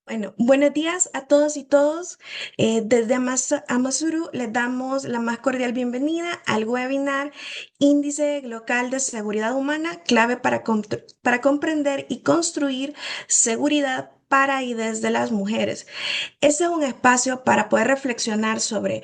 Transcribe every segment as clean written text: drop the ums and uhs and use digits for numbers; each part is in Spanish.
Bueno, buenos días a todos y todos. Desde Amazuru les damos la más cordial bienvenida al webinar Índice Local de Seguridad Humana, clave para comprender y construir seguridad para y desde las mujeres. Este es un espacio para poder reflexionar sobre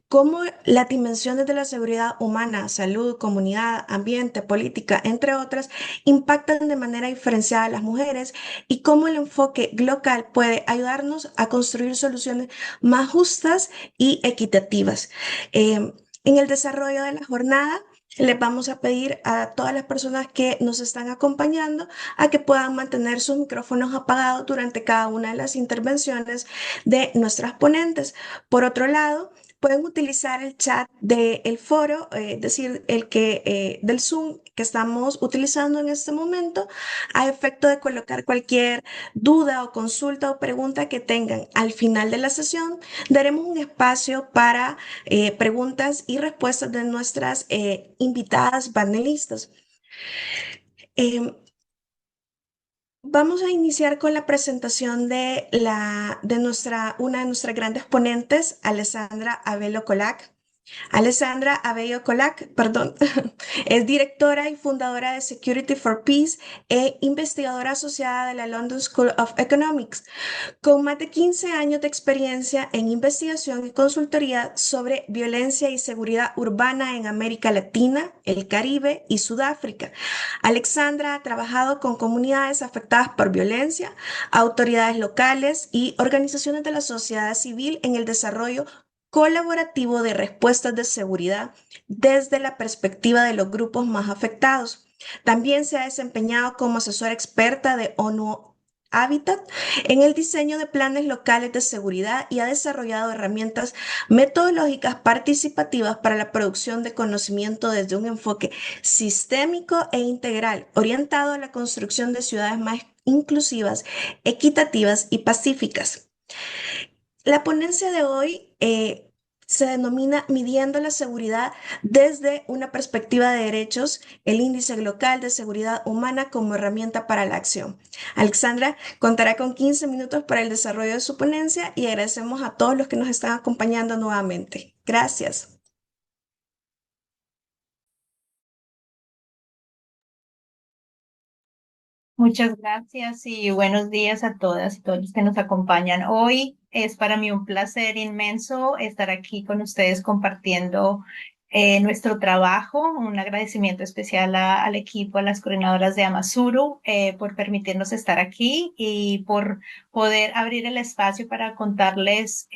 cómo las dimensiones de la seguridad humana, salud, comunidad, ambiente, política, entre otras, impactan de manera diferenciada a las mujeres y cómo el enfoque local puede ayudarnos a construir soluciones más justas y equitativas. En el desarrollo de la jornada, les vamos a pedir a todas las personas que nos están acompañando a que puedan mantener sus micrófonos apagados durante cada una de las intervenciones de nuestras ponentes. Por otro lado, pueden utilizar el chat del foro, es decir, del Zoom que estamos utilizando en este momento, a efecto de colocar cualquier duda o consulta o pregunta que tengan. Al final de la sesión, daremos un espacio para preguntas y respuestas de nuestras invitadas panelistas. Em, Vamos a iniciar con la presentación de una de nuestras grandes ponentes, Alessandra Abello Colac. Alessandra Abello Colac, perdón, es directora y fundadora de Security for Peace e investigadora asociada de la London School of Economics, con más de 15 años de experiencia en investigación y consultoría sobre violencia y seguridad urbana en América Latina, el Caribe y Sudáfrica. Alexandra ha trabajado con comunidades afectadas por violencia, autoridades locales y organizaciones de la sociedad civil en el desarrollo colaborativo de respuestas de seguridad desde la perspectiva de los grupos más afectados. También se ha desempeñado como asesora experta de ONU Habitat en el diseño de planes locales de seguridad y ha desarrollado herramientas metodológicas participativas para la producción de conocimiento desde un enfoque sistémico e integral, orientado a la construcción de ciudades más inclusivas, equitativas y pacíficas. La ponencia de hoy se denomina Midiendo la seguridad desde una perspectiva de derechos, el índice local de seguridad humana como herramienta para la acción. Alexandra contará con 15 minutos para el desarrollo de su ponencia y agradecemos a todos los que nos están acompañando nuevamente. Gracias. Muchas gracias y buenos días a todas y todos los que nos acompañan. Hoy es para mí un placer inmenso estar aquí con ustedes compartiendo nuestro trabajo. Un agradecimiento especial al equipo, a las coordinadoras de Amazuru, por permitirnos estar aquí y por poder abrir el espacio para contarles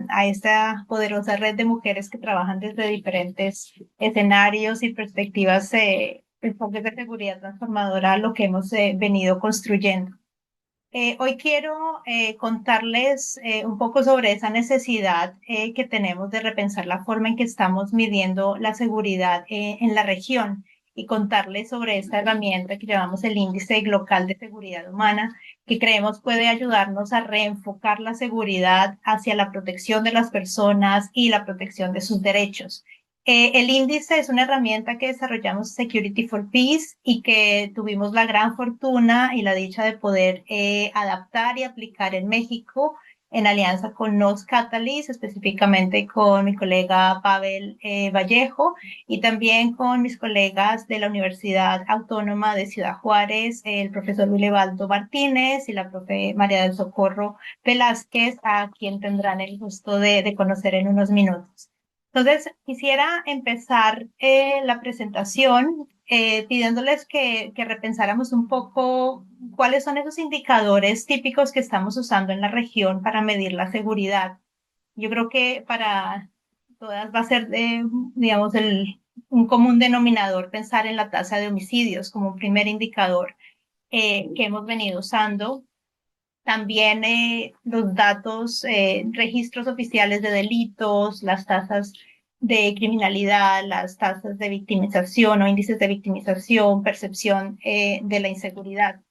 a esta poderosa red de mujeres que trabajan desde diferentes escenarios y perspectivas, enfoques de seguridad transformadora, lo que hemos venido construyendo. Hoy quiero contarles un poco sobre esa necesidad que tenemos de repensar la forma en que estamos midiendo la seguridad en la región y contarles sobre esta herramienta que llamamos el Índice Local de Seguridad Humana, que creemos puede ayudarnos a reenfocar la seguridad hacia la protección de las personas y la protección de sus derechos. El índice es una herramienta que desarrollamos Security for Peace y que tuvimos la gran fortuna y la dicha de poder adaptar y aplicar en México en alianza con Nos Catalyst, específicamente con mi colega Pavel Vallejo y también con mis colegas de la Universidad Autónoma de Ciudad Juárez, el profesor Ulevaldo Martínez y la profe María del Socorro Velázquez, a quien tendrán el gusto de conocer en unos minutos. Entonces, quisiera empezar la presentación pidiéndoles que repensáramos un poco cuáles son esos indicadores típicos que estamos usando en la región para medir la seguridad. Yo creo que para todas va a ser, digamos, un común denominador pensar en la tasa de homicidios como un primer indicador que hemos venido usando. También los datos, registros oficiales de delitos, las tasas de criminalidad, las tasas de victimización o índices de victimización, percepción de la inseguridad.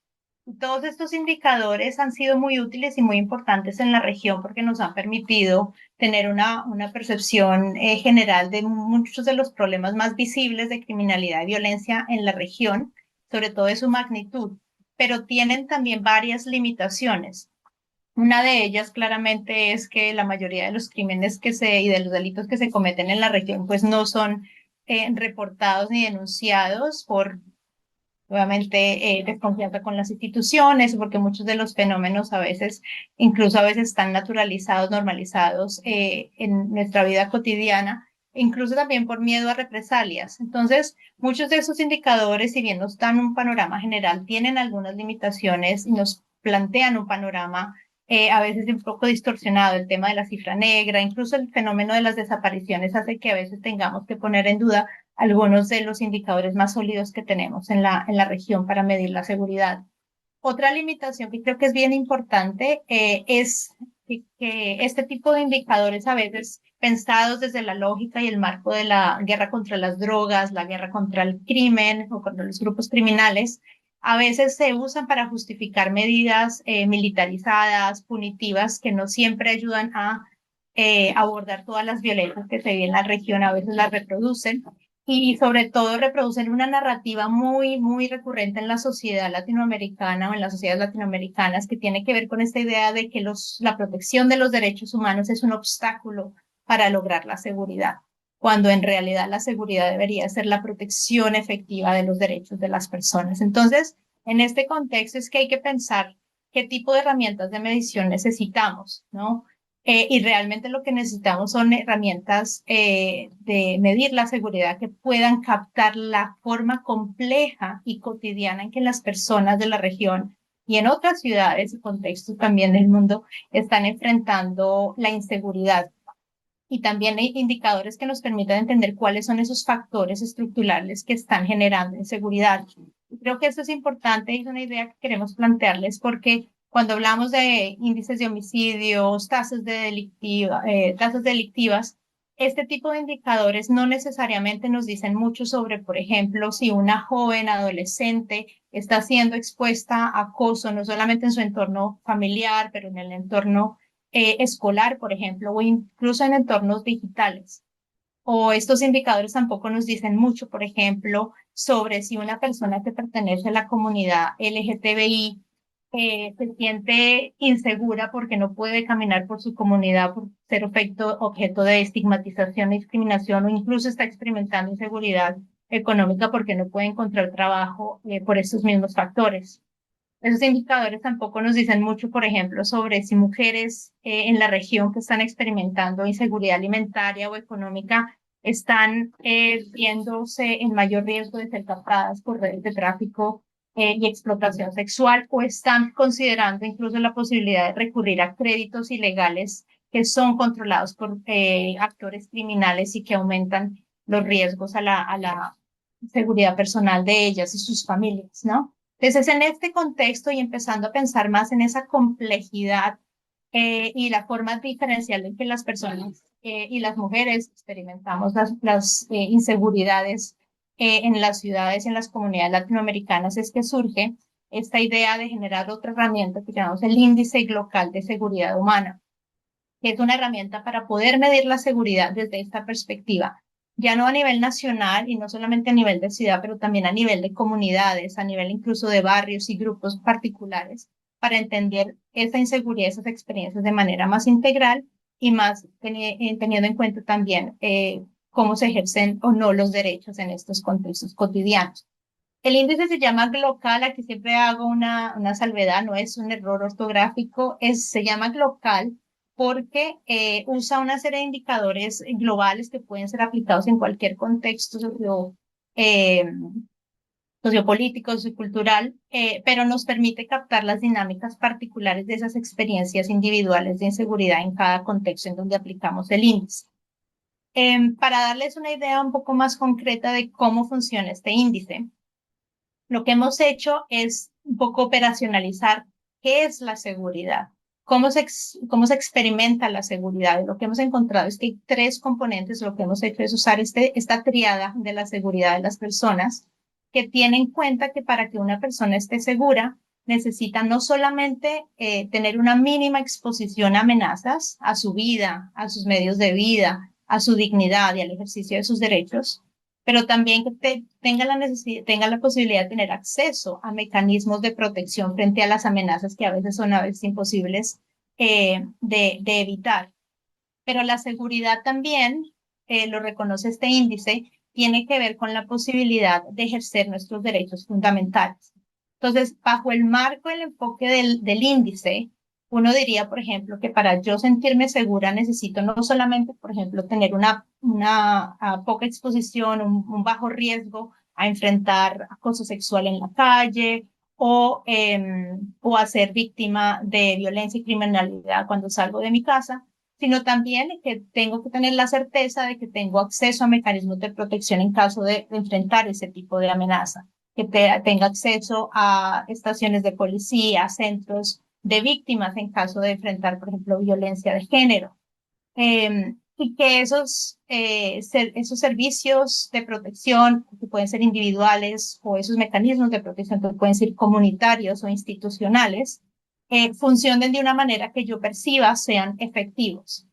Todos estos indicadores han sido muy útiles y muy importantes en la región porque nos han permitido tener una percepción general de muchos de los problemas más visibles de criminalidad y violencia en la región, sobre todo de su magnitud, pero tienen también varias limitaciones. Una de ellas claramente es que la mayoría de los crímenes y de los delitos que se cometen en la región pues no son reportados ni denunciados por obviamente desconfianza con las instituciones, porque muchos de los fenómenos a veces, incluso a veces están naturalizados, normalizados en nuestra vida cotidiana, incluso también por miedo a represalias. Entonces, muchos de esos indicadores, si bien nos dan un panorama general, tienen algunas limitaciones y nos plantean un panorama a veces un poco distorsionado. El tema de la cifra negra, incluso el fenómeno de las desapariciones hace que a veces tengamos que poner en duda algunos de los indicadores más sólidos que tenemos en la región para medir la seguridad. Otra limitación que creo que es bien importante es que este tipo de indicadores a veces pensados desde la lógica y el marco de la guerra contra las drogas, la guerra contra el crimen o contra los grupos criminales, a veces se usan para justificar medidas militarizadas, punitivas, que no siempre ayudan a abordar todas las violencias que se viven en la región, a veces las reproducen y sobre todo reproducen una narrativa muy recurrente en la sociedad latinoamericana o en las sociedades latinoamericanas que tiene que ver con esta idea de que la protección de los derechos humanos es un obstáculo para lograr la seguridad, cuando en realidad la seguridad debería ser la protección efectiva de los derechos de las personas. Entonces, en este contexto es que hay que pensar qué tipo de herramientas de medición necesitamos, ¿no? Y realmente lo que necesitamos son herramientas de medir la seguridad que puedan captar la forma compleja y cotidiana en que las personas de la región y en otras ciudades y contextos también del mundo están enfrentando la inseguridad. Y también hay indicadores que nos permitan entender cuáles son esos factores estructurales que están generando inseguridad. Creo que esto es importante y es una idea que queremos plantearles porque cuando hablamos de índices de homicidios, tasas delictivas, este tipo de indicadores no necesariamente nos dicen mucho sobre, por ejemplo, si una joven adolescente está siendo expuesta a acoso, no solamente en su entorno familiar, pero en el entorno escolar, por ejemplo, o incluso en entornos digitales. O estos indicadores tampoco nos dicen mucho, por ejemplo, sobre si una persona que pertenece a la comunidad LGTBI se siente insegura porque no puede caminar por su comunidad por ser objeto de estigmatización, discriminación o incluso está experimentando inseguridad económica porque no puede encontrar trabajo por estos mismos factores. Esos indicadores tampoco nos dicen mucho, por ejemplo, sobre si mujeres en la región que están experimentando inseguridad alimentaria o económica están viéndose en mayor riesgo de ser captadas por redes de tráfico y explotación sexual o están considerando incluso la posibilidad de recurrir a créditos ilegales que son controlados por actores criminales y que aumentan los riesgos a la seguridad personal de ellas y sus familias, ¿no? Entonces, en este contexto y empezando a pensar más en esa complejidad y la forma diferencial en que las personas y las mujeres experimentamos las inseguridades en las ciudades y en las comunidades latinoamericanas, es que surge esta idea de generar otra herramienta que llamamos el Índice Local de Seguridad Humana, que es una herramienta para poder medir la seguridad desde esta perspectiva, ya no a nivel nacional y no solamente a nivel de ciudad, pero también a nivel de comunidades, a nivel incluso de barrios y grupos particulares, para entender esa inseguridad, esas experiencias de manera más integral y más teniendo en cuenta también cómo se ejercen o no los derechos en estos contextos cotidianos. El índice se llama GLOCAL, aquí siempre hago una salvedad, no es un error ortográfico, se llama GLOCAL porque usa una serie de indicadores globales que pueden ser aplicados en cualquier contexto eh, sociopolítico, sociocultural, pero nos permite captar las dinámicas particulares de esas experiencias individuales de inseguridad en cada contexto en donde aplicamos el índice. Para darles una idea un poco más concreta de cómo funciona este índice, lo que hemos hecho es un poco operacionalizar qué es la seguridad, cómo se experimenta la seguridad. Y lo que hemos encontrado es que hay tres componentes. Lo que hemos hecho es usar esta triada de la seguridad de las personas, que tiene en cuenta que para que una persona esté segura, necesita no solamente tener una mínima exposición a amenazas, a su vida, a sus medios de vida, a su dignidad y al ejercicio de sus derechos, pero también que tenga la posibilidad de tener acceso a mecanismos de protección frente a las amenazas que a veces son a veces imposibles de evitar. Pero la seguridad también, lo reconoce este índice, tiene que ver con la posibilidad de ejercer nuestros derechos fundamentales. Entonces, bajo el marco, el enfoque del índice, uno diría, por ejemplo, que para yo sentirme segura necesito no solamente, por ejemplo, tener una poca exposición, un bajo riesgo a enfrentar acoso sexual en la calle o a ser víctima de violencia y criminalidad cuando salgo de mi casa, sino también que tengo que tener la certeza de que tengo acceso a mecanismos de protección en caso de enfrentar ese tipo de amenaza, que tenga acceso a estaciones de policía, centros de víctimas en caso de enfrentar, por ejemplo, violencia de género. Y que esos servicios de protección, que pueden ser individuales, o esos mecanismos de protección que pueden ser comunitarios o institucionales, funcionen de una manera que yo perciba sean efectivos.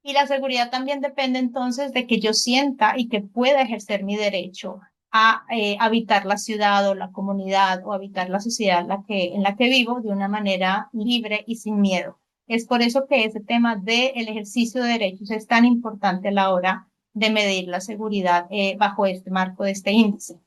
Y la seguridad también depende entonces de que yo sienta y que pueda ejercer mi derecho a habitar la ciudad o la comunidad o habitar la sociedad en la que vivo de una manera libre y sin miedo. Es por eso que ese tema del ejercicio de derechos es tan importante a la hora de medir la seguridad bajo este marco de este índice.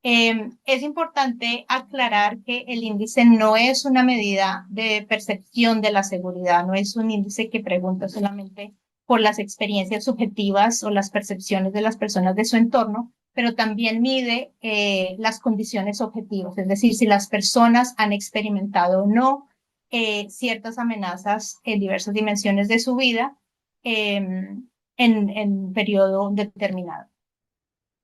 Es importante aclarar que el índice no es una medida de percepción de la seguridad, no es un índice que pregunta solamente por las experiencias subjetivas o las percepciones de las personas de su entorno, pero también mide las condiciones objetivas, es decir, si las personas han experimentado o no ciertas amenazas en diversas dimensiones de su vida en un periodo determinado.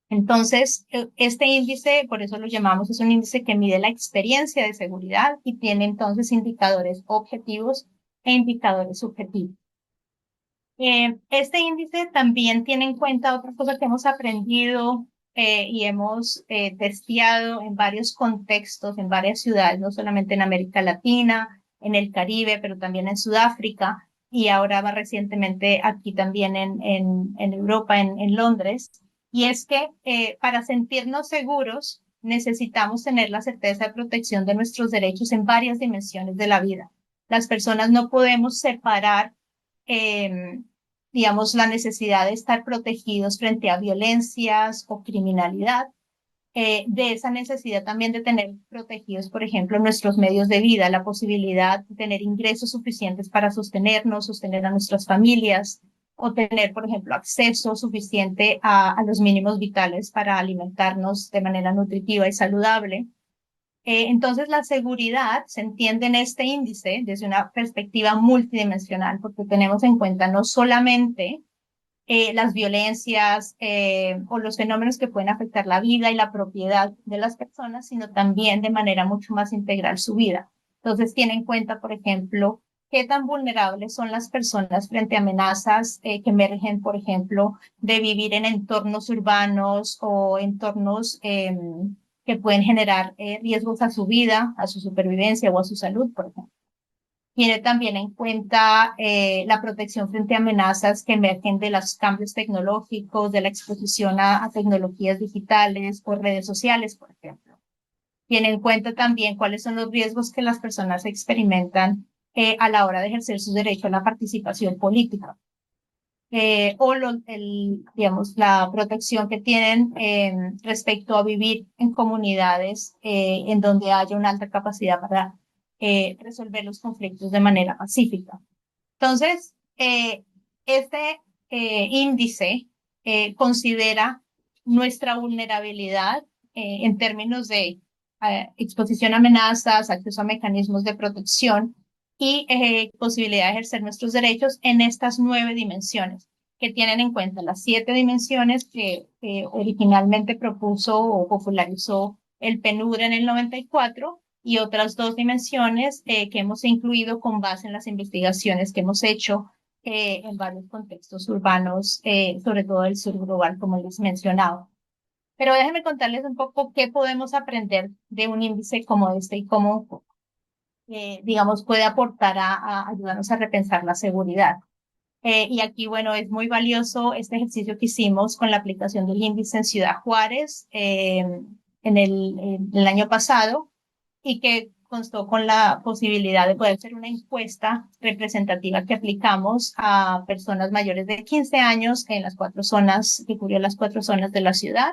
Entonces, este índice, por eso lo llamamos, es un índice que mide la experiencia de seguridad y tiene entonces indicadores objetivos e indicadores subjetivos. Este índice también tiene en cuenta otra cosa que hemos aprendido y hemos testeado en varios contextos, en varias ciudades, no solamente en América Latina, en el Caribe, pero también en Sudáfrica y ahora más recientemente aquí también en Europa, en Londres. Y es que para sentirnos seguros necesitamos tener la certeza de protección de nuestros derechos en varias dimensiones de la vida. Las personas no podemos separar eh, digamos, la necesidad de estar protegidos frente a violencias o criminalidad, de esa necesidad también de tener protegidos, por ejemplo, nuestros medios de vida, la posibilidad de tener ingresos suficientes para sostenernos, sostener a nuestras familias, o tener, por ejemplo, acceso suficiente a los mínimos vitales para alimentarnos de manera nutritiva y saludable. Entonces, la seguridad se entiende en este índice desde una perspectiva multidimensional, porque tenemos en cuenta no solamente las violencias o los fenómenos que pueden afectar la vida y la propiedad de las personas, sino también de manera mucho más integral su vida. Entonces, tiene en cuenta, por ejemplo, qué tan vulnerables son las personas frente a amenazas que emergen, por ejemplo, de vivir en entornos urbanos o entornos que pueden generar riesgos a su vida, a su supervivencia o a su salud, por ejemplo. Tiene también en cuenta la protección frente a amenazas que emergen de los cambios tecnológicos, de la exposición a tecnologías digitales o redes sociales, por ejemplo. Tiene en cuenta también cuáles son los riesgos que las personas experimentan a la hora de ejercer su derecho a la participación política. Digamos, la protección que tienen respecto a vivir en comunidades en donde haya una alta capacidad para resolver los conflictos de manera pacífica. Entonces, este índice considera nuestra vulnerabilidad en términos de exposición a amenazas, acceso a mecanismos de protección y posibilidad de ejercer nuestros derechos en estas 9 dimensiones, que tienen en cuenta las 7 dimensiones que originalmente propuso o popularizó el PNUD en el 94 y otras 2 dimensiones que hemos incluido con base en las investigaciones que hemos hecho en varios contextos urbanos, sobre todo del sur global, como les mencionaba. Pero déjenme contarles un poco qué podemos aprender de un índice como este y cómo digamos, puede aportar a ayudarnos a repensar la seguridad. Y aquí, bueno, es muy valioso este ejercicio que hicimos con la aplicación del índice en Ciudad Juárez en el año pasado y que constó con la posibilidad de poder hacer una encuesta representativa que aplicamos a personas mayores de 15 años en las 4 zonas, que cubrió las 4 zonas de la ciudad,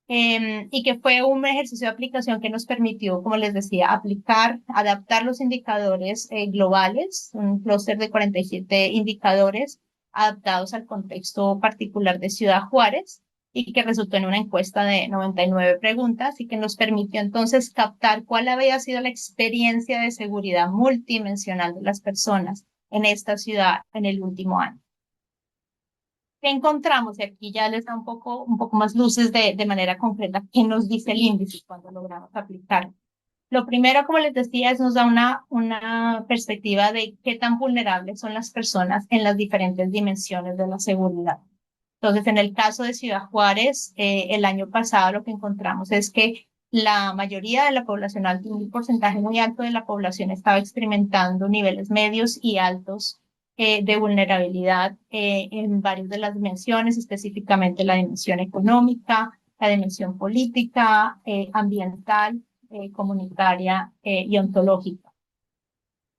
y que fue un ejercicio de aplicación que nos permitió, como les decía, aplicar, adaptar los indicadores globales, un clúster de 47 indicadores adaptados al contexto particular de Ciudad Juárez, y que resultó en una encuesta de 99 preguntas y que nos permitió entonces captar cuál había sido la experiencia de seguridad multidimensional de las personas en esta ciudad en el último año. ¿Qué encontramos? Y aquí ya les da un poco más luces de manera concreta qué nos dice el índice cuando logramos aplicar. Lo primero, como les decía, es nos da una perspectiva de qué tan vulnerables son las personas en las diferentes dimensiones de la seguridad. Entonces, en el caso de Ciudad Juárez, el año pasado lo que encontramos es que la mayoría de la población, un porcentaje muy alto de la población estaba experimentando niveles medios y altos de vulnerabilidad en varias de las dimensiones, específicamente la dimensión económica, la dimensión política, ambiental, comunitaria y ontológica.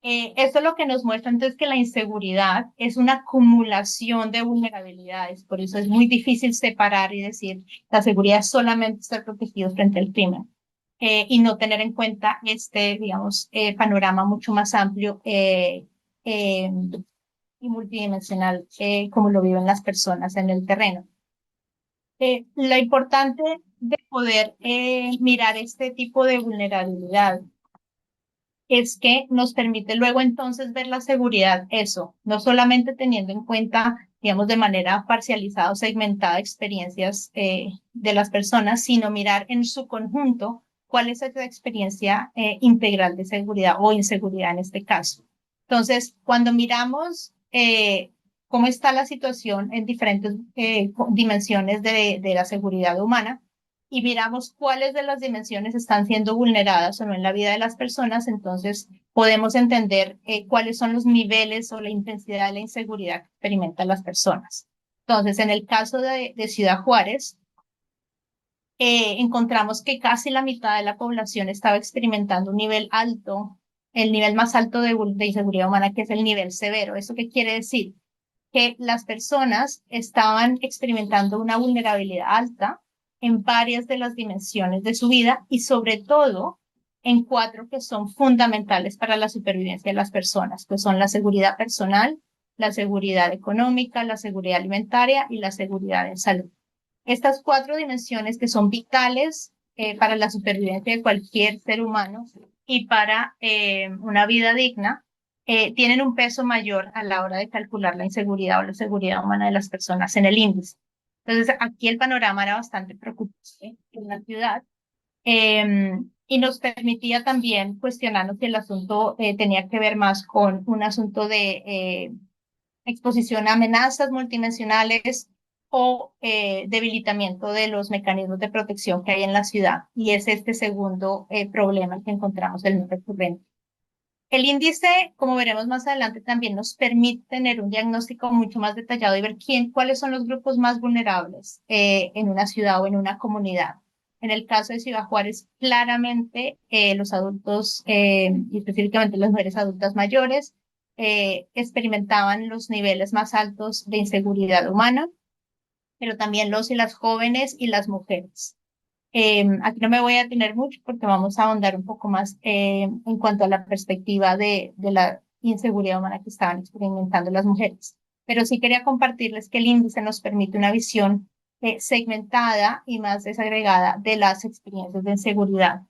Esto lo que nos muestra entonces que la inseguridad es una acumulación de vulnerabilidades, por eso es muy difícil separar y decir la seguridad es solamente estar protegidos frente al crimen, y no tener en cuenta este, digamos, panorama mucho más amplio eh, y multidimensional como lo viven las personas en el terreno. Lo importante de poder mirar este tipo de vulnerabilidad es que nos permite luego entonces ver la seguridad, eso, no solamente teniendo en cuenta, digamos, de manera parcializada o segmentada experiencias de las personas, sino mirar en su conjunto cuál es esa experiencia integral de seguridad o inseguridad en este caso. Entonces, cuando miramos cómo está la situación en diferentes dimensiones de la seguridad humana, y miramos cuáles de las dimensiones están siendo vulneradas o no en la vida de las personas, entonces podemos entender cuáles son los niveles o la intensidad de la inseguridad que experimentan las personas. Entonces, en el caso de Ciudad Juárez, encontramos que casi la mitad de la población estaba experimentando un nivel alto, el nivel más alto de inseguridad humana, que es el nivel severo. ¿Eso qué quiere decir? Que las personas estaban experimentando una vulnerabilidad alta en varias de las dimensiones de su vida y sobre todo en 4 que son fundamentales para la supervivencia de las personas, que son la seguridad personal, la seguridad económica, la seguridad alimentaria y la seguridad en salud. Estas 4 dimensiones que son vitales para la supervivencia de cualquier ser humano y para una vida digna, tienen un peso mayor a la hora de calcular la inseguridad o la seguridad humana de las personas en el índice. Entonces, aquí el panorama era bastante preocupante en la ciudad, y nos permitía también cuestionarnos si el asunto tenía que ver más con un asunto de exposición a amenazas multinacionales o debilitamiento de los mecanismos de protección que hay en la ciudad. Y es este segundo problema que encontramos, el no recurrente. El índice, como veremos más adelante, también nos permite tener un diagnóstico mucho más detallado y ver cuáles son los grupos más vulnerables en una ciudad o en una comunidad. En el caso de Ciudad Juárez, claramente los adultos, y específicamente las mujeres adultas mayores, experimentaban los niveles más altos de inseguridad humana, pero también los y las jóvenes y las mujeres. Aquí no me voy a detener mucho porque vamos a ahondar un poco más en cuanto a la perspectiva de la inseguridad humana que estaban experimentando las mujeres. Pero sí quería compartirles que el índice nos permite una visión segmentada y más desagregada de las experiencias de inseguridad.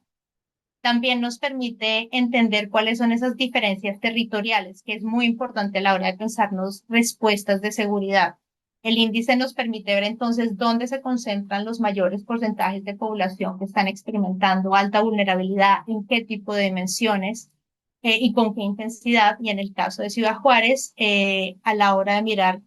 También nos permite entender cuáles son esas diferencias territoriales, que es muy importante a la hora de pensarnos respuestas de seguridad. El índice nos permite ver entonces dónde se concentran los mayores porcentajes de población que están experimentando alta vulnerabilidad, en qué tipo de dimensiones y con qué intensidad. Y en el caso de Ciudad Juárez, a la hora de mirar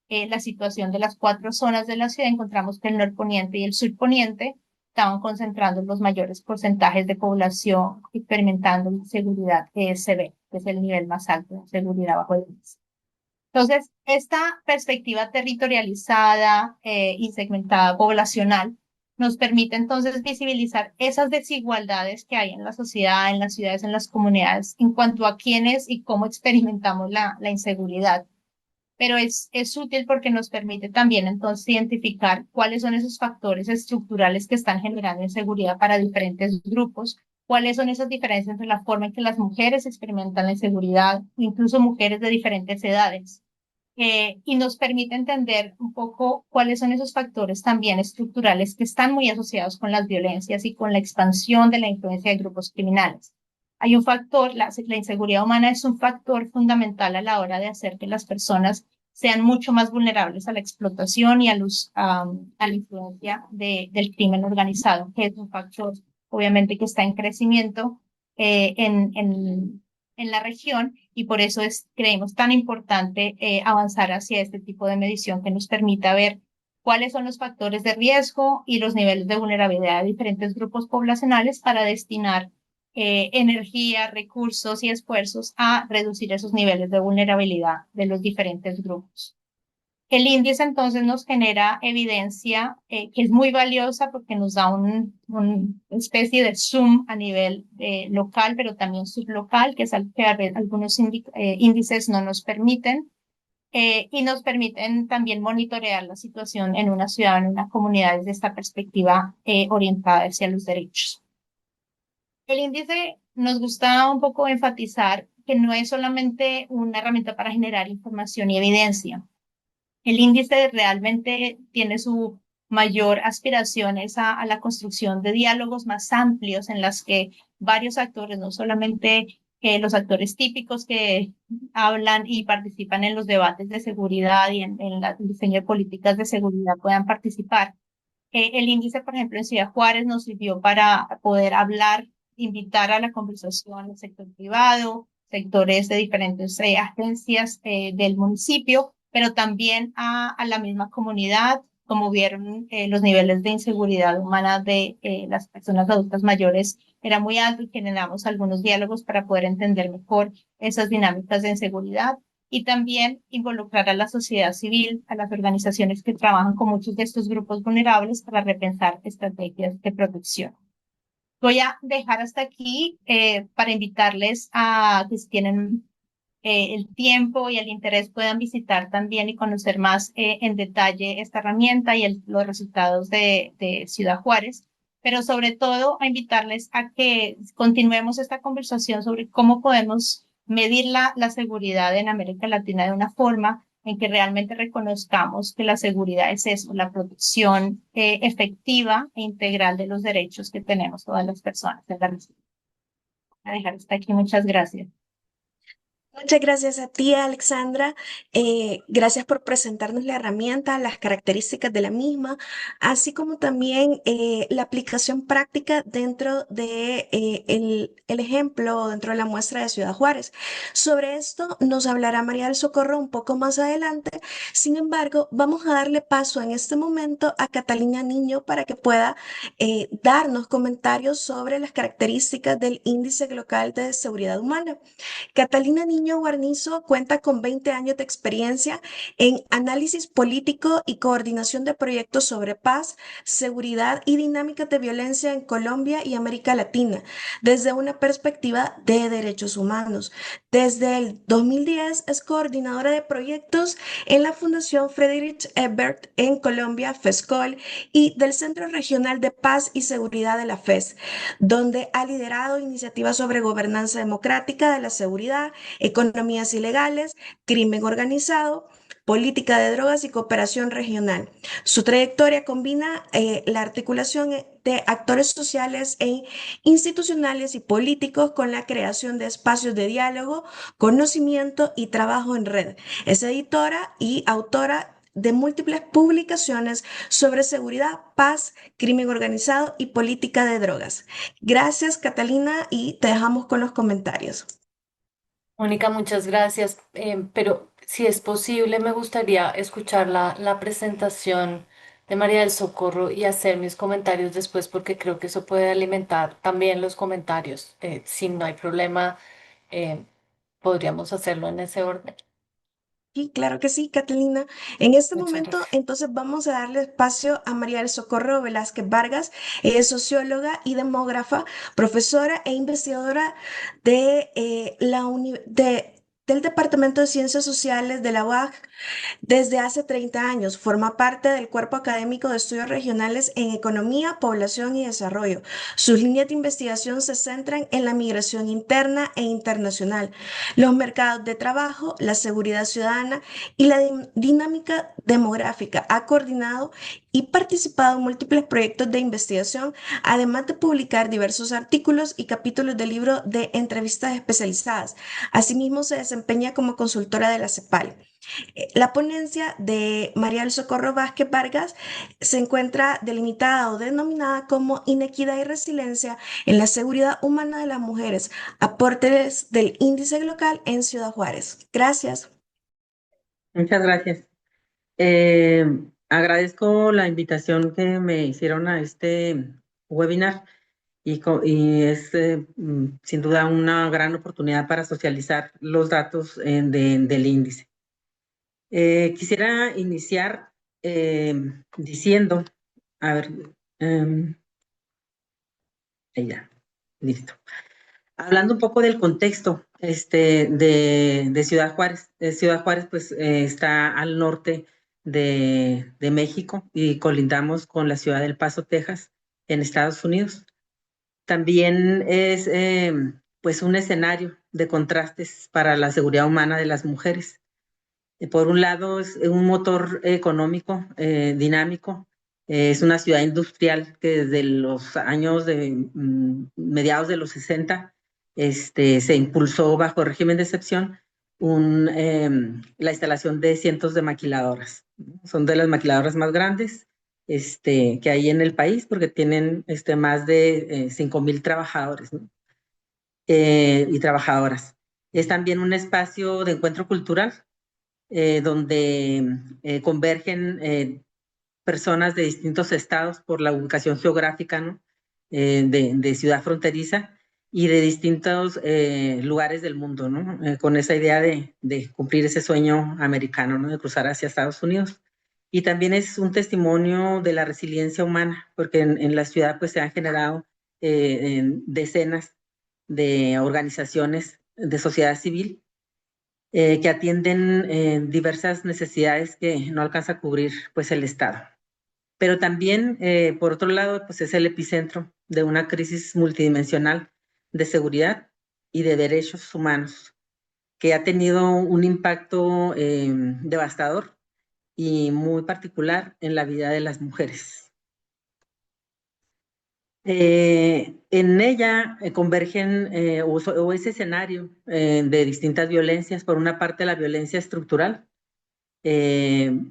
la situación de las 4 zonas de la ciudad, encontramos que el norponiente y el surponiente estaban concentrando los mayores porcentajes de población experimentando inseguridad severa, que es el nivel más alto de seguridad bajo el índice. Entonces, esta perspectiva territorializada y segmentada poblacional nos permite entonces visibilizar esas desigualdades que hay en la sociedad, en las ciudades, en las comunidades, en cuanto a quiénes y cómo experimentamos la inseguridad. Pero es útil porque nos permite también entonces identificar cuáles son esos factores estructurales que están generando inseguridad para diferentes grupos, cuáles son esas diferencias entre la forma en que las mujeres experimentan la inseguridad, incluso mujeres de diferentes edades. Y nos permite entender un poco cuáles son esos factores también estructurales que están muy asociados con las violencias y con la expansión de la influencia de grupos criminales. Hay un factor, la inseguridad humana es un factor fundamental a la hora de hacer que las personas sean mucho más vulnerables a la explotación y a la influencia del crimen organizado, que es un factor obviamente que está en crecimiento eh, en, en, en la región y por eso creemos tan importante avanzar hacia este tipo de medición que nos permita ver cuáles son los factores de riesgo y los niveles de vulnerabilidad de diferentes grupos poblacionales para destinar energía, recursos y esfuerzos a reducir esos niveles de vulnerabilidad de los diferentes grupos. El índice entonces nos genera evidencia que es muy valiosa porque nos da una especie de zoom a nivel local, pero también sublocal, que es algo que algunos índices no nos permiten, y nos permiten también monitorear la situación en una ciudad, en una comunidad desde esta perspectiva orientada hacia los derechos. El índice nos gusta un poco enfatizar que no es solamente una herramienta para generar información y evidencia. El índice realmente tiene su mayor aspiración es a la construcción de diálogos más amplios en las que varios actores, no solamente los actores típicos que hablan y participan en los debates de seguridad y en el diseño de políticas de seguridad puedan participar. El índice, por ejemplo, en Ciudad Juárez nos sirvió para poder hablar, invitar a la conversación al sector privado, sectores de diferentes agencias del municipio, pero también a la misma comunidad, como vieron los niveles de inseguridad humana de las personas adultas mayores era muy alto y generamos algunos diálogos para poder entender mejor esas dinámicas de inseguridad y también involucrar a la sociedad civil, a las organizaciones que trabajan con muchos de estos grupos vulnerables para repensar estrategias de protección. Voy a dejar hasta aquí para invitarles a que si tienen el tiempo y el interés puedan visitar también y conocer más en detalle esta herramienta y los resultados de Ciudad Juárez, pero sobre todo a invitarles a que continuemos esta conversación sobre cómo podemos medir la seguridad en América Latina de una forma en que realmente reconozcamos que la seguridad es eso, la protección efectiva e integral de los derechos que tenemos todas las personas en la región. Voy a dejar hasta aquí. Muchas gracias. Muchas gracias a ti, Alexandra. Gracias por presentarnos la herramienta, las características de la misma, así como también la aplicación práctica dentro de el ejemplo, dentro de la muestra de Ciudad Juárez. Sobre esto nos hablará María del Socorro un poco más adelante. Sin embargo, vamos a darle paso en este momento a Catalina Niño para que pueda darnos comentarios sobre las características del Índice Global de Seguridad Humana. Catalina Niño Guarnizo cuenta con 20 años de experiencia en análisis político y coordinación de proyectos sobre paz, seguridad y dinámicas de violencia en Colombia y América Latina, desde una perspectiva de derechos humanos. Desde el 2010 es coordinadora de proyectos en la Fundación Friedrich Ebert en Colombia, FESCOL, y del Centro Regional de Paz y Seguridad de la FES, donde ha liderado iniciativas sobre gobernanza democrática de la seguridad, economías ilegales, crimen organizado, política de drogas y cooperación regional. Su trayectoria combina la articulación de actores sociales e institucionales y políticos con la creación de espacios de diálogo, conocimiento y trabajo en red. Es editora y autora de múltiples publicaciones sobre seguridad, paz, crimen organizado y política de drogas. Gracias, Catalina, y te dejamos con los comentarios. Mónica, muchas gracias. Pero si es posible, me gustaría escuchar la presentación de María del Socorro y hacer mis comentarios después, porque creo que eso puede alimentar también los comentarios. Si no hay problema, eh, podríamos hacerlo en ese orden. Sí, claro que sí, Catalina. En este Muchas momento, gracias. entonces vamos a darle espacio a María del Socorro Velázquez Vargas. Ella es socióloga y demógrafa, profesora e investigadora de, del Departamento de Ciencias Sociales de la UAC. Desde hace 30 años forma parte del Cuerpo Académico de Estudios Regionales en Economía, Población y Desarrollo. Sus líneas de investigación se centran en la migración interna e internacional, los mercados de trabajo, la seguridad ciudadana y la dinámica demográfica. Ha coordinado y participado en múltiples proyectos de investigación, además de publicar diversos artículos y capítulos de libros de entrevistas especializadas. Asimismo, se desempeña como consultora de la CEPAL. La ponencia de María del Socorro Vázquez Vargas se encuentra delimitada o denominada como Inequidad y Resiliencia en la Seguridad Humana de las Mujeres, aportes del índice local en Ciudad Juárez. Gracias. Muchas gracias. Eh, Agradezco la invitación que me hicieron a este webinar y es sin duda una gran oportunidad para socializar los datos del índice. Quisiera iniciar diciendo, a ver, ahí ya, listo. Hablando un poco del contexto de Ciudad Juárez. Ciudad Juárez pues está al norte de México y colindamos con la ciudad del Paso, Texas, en Estados Unidos. También es pues un escenario de contrastes para la seguridad humana de las mujeres. Por un lado, es un motor económico dinámico. Es una ciudad industrial que desde los años de mediados de los 60 se impulsó bajo régimen de excepción la instalación de cientos de maquiladoras. Son de las maquiladoras más grandes que hay en el país porque tienen más de 5,000 trabajadores, ¿no? Y trabajadoras. Es también un espacio de encuentro cultural donde convergen personas de distintos estados por la ubicación geográfica, ¿no? De ciudad fronteriza y de distintos lugares del mundo, ¿no? Con esa idea de cumplir ese sueño americano, ¿no? De cruzar hacia Estados Unidos. Y también es un testimonio de la resiliencia humana, porque en la ciudad pues se han generado decenas de organizaciones de sociedad civil que atienden diversas necesidades que no alcanza a cubrir pues el Estado. Pero también, por otro lado, pues es el epicentro de una crisis multidimensional de seguridad y de derechos humanos que ha tenido un impacto devastador y muy particular en la vida de las mujeres. En ella convergen o ese escenario de distintas violencias, por una parte la violencia estructural,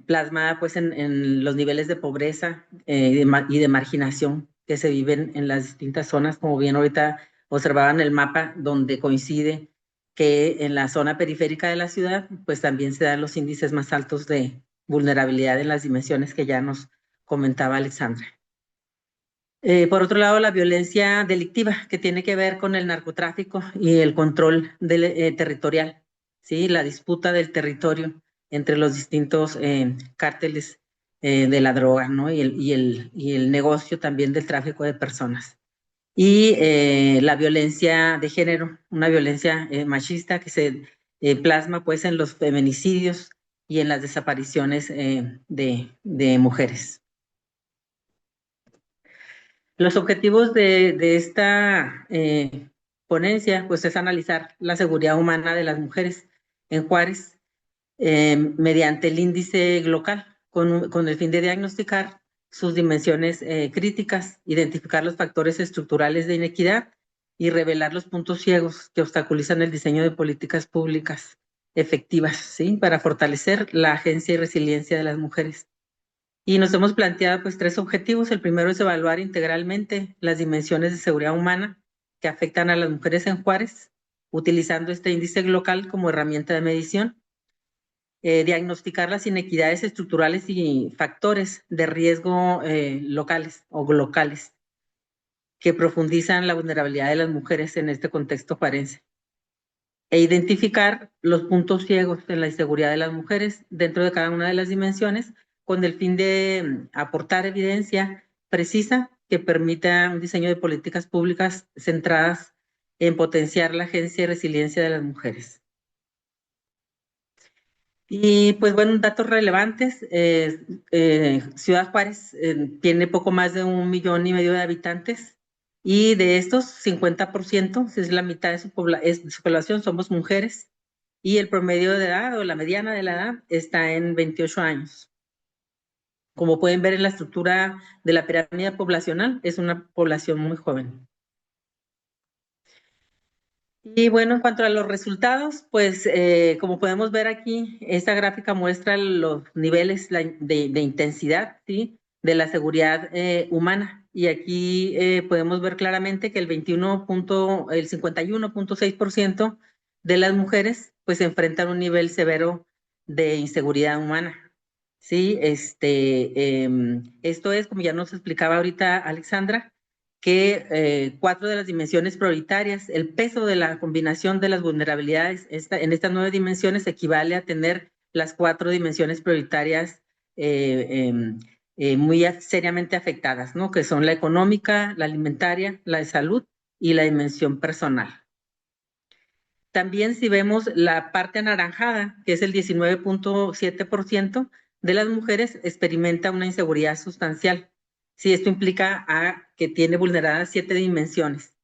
plasmada pues en los niveles de pobreza y de marginación que se viven en las distintas zonas, como bien ahorita observaban el mapa, donde coincide que en la zona periférica de la ciudad pues también se dan los índices más altos de vulnerabilidad en las dimensiones que ya nos comentaba Alexandra. Por otro lado, la violencia delictiva, que tiene que ver con el narcotráfico y el control territorial, ¿sí? La disputa del territorio entre los distintos cárteles de la droga, ¿no? Y el negocio también del tráfico de personas. Y la violencia de género, una violencia machista que se plasma pues en los feminicidios y en las desapariciones de mujeres. Los objetivos de esta ponencia, pues, es analizar la seguridad humana de las mujeres en Juárez mediante el índice local, con el fin de diagnosticar sus dimensiones críticas, identificar los factores estructurales de inequidad y revelar los puntos ciegos que obstaculizan el diseño de políticas públicas efectivas, ¿sí? Para fortalecer la agencia y resiliencia de las mujeres. Y nos hemos planteado pues 3 objetivos. El primero es evaluar integralmente las dimensiones de seguridad humana que afectan a las mujeres en Juárez, utilizando este índice local como herramienta de medición. Diagnosticar las inequidades estructurales y factores de riesgo locales o locales que profundizan la vulnerabilidad de las mujeres en este contexto juarense. e identificar los puntos ciegos en la inseguridad de las mujeres dentro de cada una de las dimensiones, con el fin de aportar evidencia precisa que permita un diseño de políticas públicas centradas en potenciar la agencia y resiliencia de las mujeres. Y pues bueno, datos relevantes, Ciudad Juárez tiene poco más de 1,5 millones de habitantes, y de estos 50%, si es la mitad de su población, somos mujeres, y el promedio de edad o la mediana de la edad está en 28 años. Como pueden ver en la estructura de la pirámide poblacional, es una población muy joven. Y bueno, en cuanto a los resultados, pues como podemos ver aquí, esta gráfica muestra los niveles de intensidad, ¿sí?, de la seguridad humana. Y aquí podemos ver claramente que el 51.6% de las mujeres pues enfrentan un nivel severo de inseguridad humana. Sí, esto es, como ya nos explicaba ahorita Alexandra, que 4 de las dimensiones prioritarias, el peso de la combinación de las vulnerabilidades en estas 9 dimensiones equivale a tener las 4 dimensiones prioritarias muy seriamente afectadas, ¿no? Que son la económica, la alimentaria, la de salud y la dimensión personal. También si vemos la parte anaranjada, que es el 19.7% de las mujeres experimenta una inseguridad sustancial. Sí, esto implica que tiene vulneradas 7 dimensiones,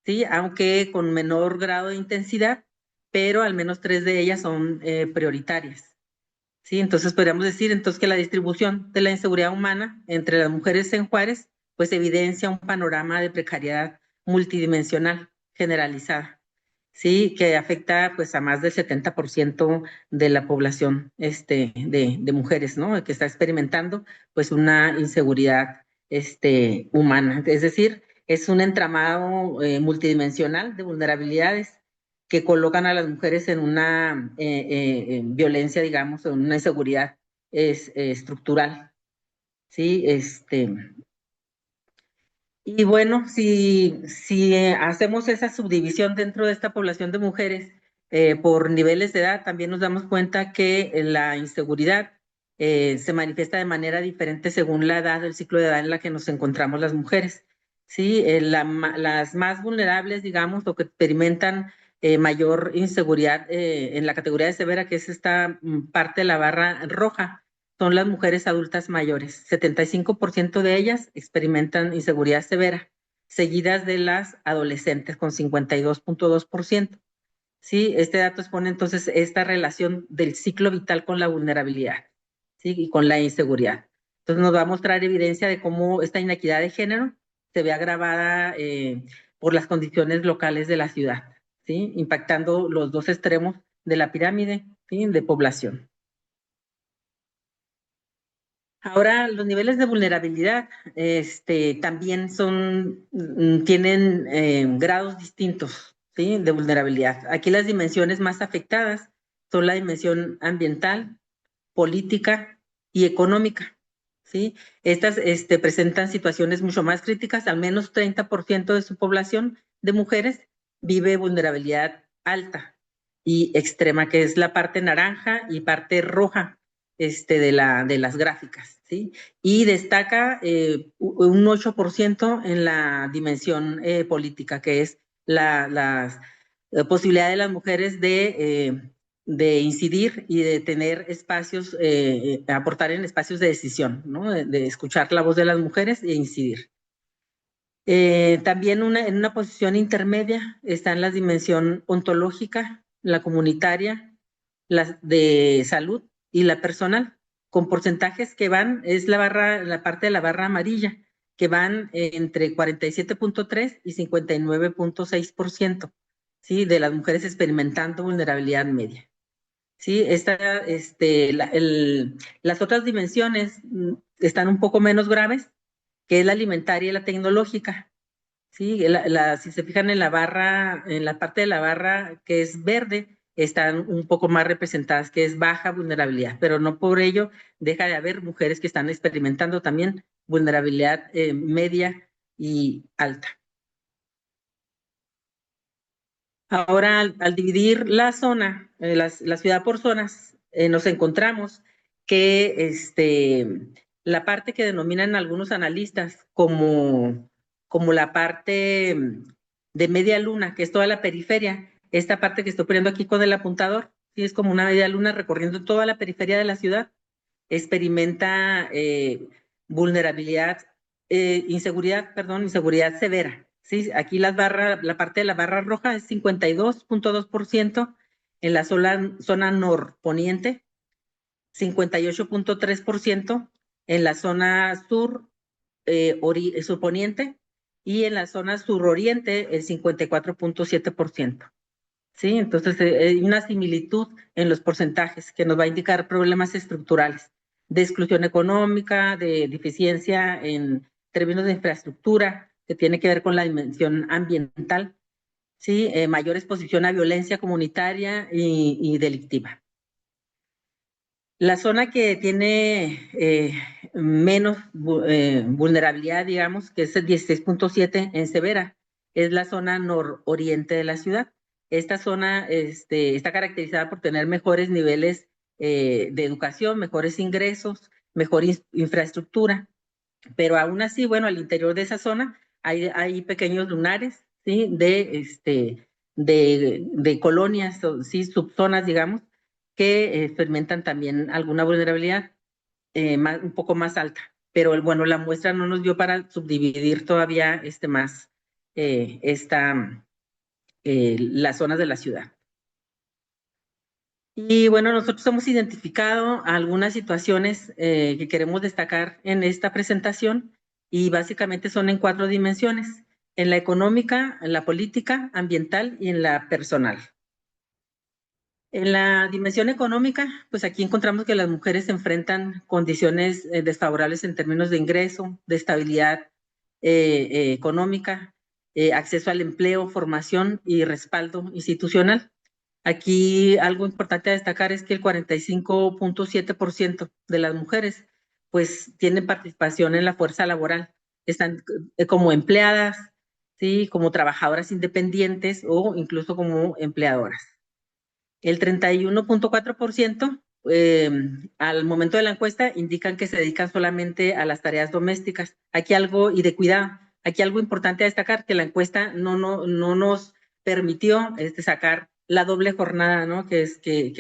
¿sí? Aunque con menor grado de intensidad, pero al menos 3 de ellas son prioritarias. ¿Sí? Entonces podríamos decir entonces que la distribución de la inseguridad humana entre las mujeres en Juárez pues evidencia un panorama de precariedad multidimensional generalizada, sí, que afecta pues a más del 70% de la población de mujeres, ¿no? Que está experimentando pues una inseguridad humana. Es decir, es un entramado multidimensional de vulnerabilidades que colocan a las mujeres en una violencia, digamos, en una inseguridad estructural, ¿sí? Y bueno, si hacemos esa subdivisión dentro de esta población de mujeres por niveles de edad, también nos damos cuenta que la inseguridad se manifiesta de manera diferente según la edad, el ciclo de edad en la que nos encontramos las mujeres. Sí, las más vulnerables, digamos, o que experimentan mayor inseguridad en la categoría de severa, que es esta parte de la barra roja, son las mujeres adultas mayores. 75% de ellas experimentan inseguridad severa, seguidas de las adolescentes con 52.2%. Sí, este dato expone entonces esta relación del ciclo vital con la vulnerabilidad, ¿sí?, y con la inseguridad. Entonces nos va a mostrar evidencia de cómo esta inequidad de género se ve agravada por las condiciones locales de la ciudad, ¿sí?, impactando los dos extremos de la pirámide, ¿sí?, de población. Ahora, los niveles de vulnerabilidad también tienen grados distintos, ¿sí?, de vulnerabilidad. Aquí las dimensiones más afectadas son la dimensión ambiental, política y económica, ¿sí? Estas presentan situaciones mucho más críticas. Al menos 30% de su población de mujeres vive vulnerabilidad alta y extrema, que es la parte naranja y parte roja de las gráficas, ¿sí? Y destaca un 8% en la dimensión política, que es la posibilidad de las mujeres de incidir y de tener espacios, aportar en espacios de decisión, ¿no? De escuchar la voz de las mujeres e incidir. También en una posición intermedia están la dimensión ontológica, la comunitaria, la de salud y la personal, con porcentajes que van, es la parte de la barra amarilla, que van entre 47.3 y 59.6%, ¿sí?, de las mujeres experimentando vulnerabilidad media. Sí, las otras dimensiones están un poco menos graves, que es la alimentaria y la tecnológica. Sí, si se fijan en la barra, en la parte de la barra que es verde, están un poco más representadas, que es baja vulnerabilidad, pero no por ello deja de haber mujeres que están experimentando también vulnerabilidad media y alta. Ahora, al dividir la zona, la ciudad por zonas, nos encontramos que la parte que denominan algunos analistas como la parte de media luna, que es toda la periferia, esta parte que estoy poniendo aquí con el apuntador, sí, es como una media luna recorriendo toda la periferia de la ciudad, experimenta vulnerabilidad, inseguridad severa. ¿Sí? Aquí la parte de la barra roja es 52.2% en la zona norponiente, 58.3% en la zona surponiente y en la zona suroriente el 54.7%. ¿Sí? Entonces, hay una similitud en los porcentajes que nos va a indicar problemas estructurales de exclusión económica, de deficiencia en términos de infraestructura, que tiene que ver con la dimensión ambiental, ¿sí? Mayor exposición a violencia comunitaria y delictiva. La zona que tiene menos vulnerabilidad, digamos, que es el 16.7 en severa, es la zona nororiente de la ciudad. Esta zona está caracterizada por tener mejores niveles de educación, mejores ingresos, mejor infraestructura, pero aún así, bueno, al interior de esa zona hay pequeños lunares, ¿sí? De colonias, sí, subzonas, digamos, que experimentan también alguna vulnerabilidad un poco más alta. Pero bueno, la muestra no nos dio para subdividir todavía más las zonas de la ciudad. Y bueno, nosotros hemos identificado algunas situaciones que queremos destacar en esta presentación y básicamente son en 4 dimensiones: en la económica, en la política, ambiental y en la personal. En la dimensión económica, pues aquí encontramos que las mujeres se enfrentan condiciones desfavorables en términos de ingreso, de estabilidad económica, acceso al empleo, formación y respaldo institucional. Aquí algo importante a destacar es que el 45.7% de las mujeres pues tienen participación en la fuerza laboral, están como empleadas, ¿sí? Como trabajadoras independientes o incluso como empleadoras. El 31.4% al momento de la encuesta indican que se dedican solamente a las tareas domésticas. Aquí algo, y de cuidado, aquí algo importante a destacar, que la encuesta no nos permitió sacar la doble jornada, ¿no? Que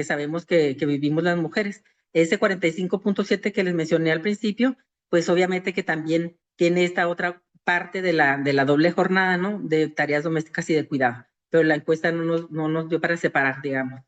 sabemos que vivimos las mujeres. Ese 45.7 que les mencioné al principio, pues obviamente que también tiene esta otra parte de la doble jornada, ¿no? De tareas domésticas y de cuidado. Pero la encuesta no nos dio para separar, digamos.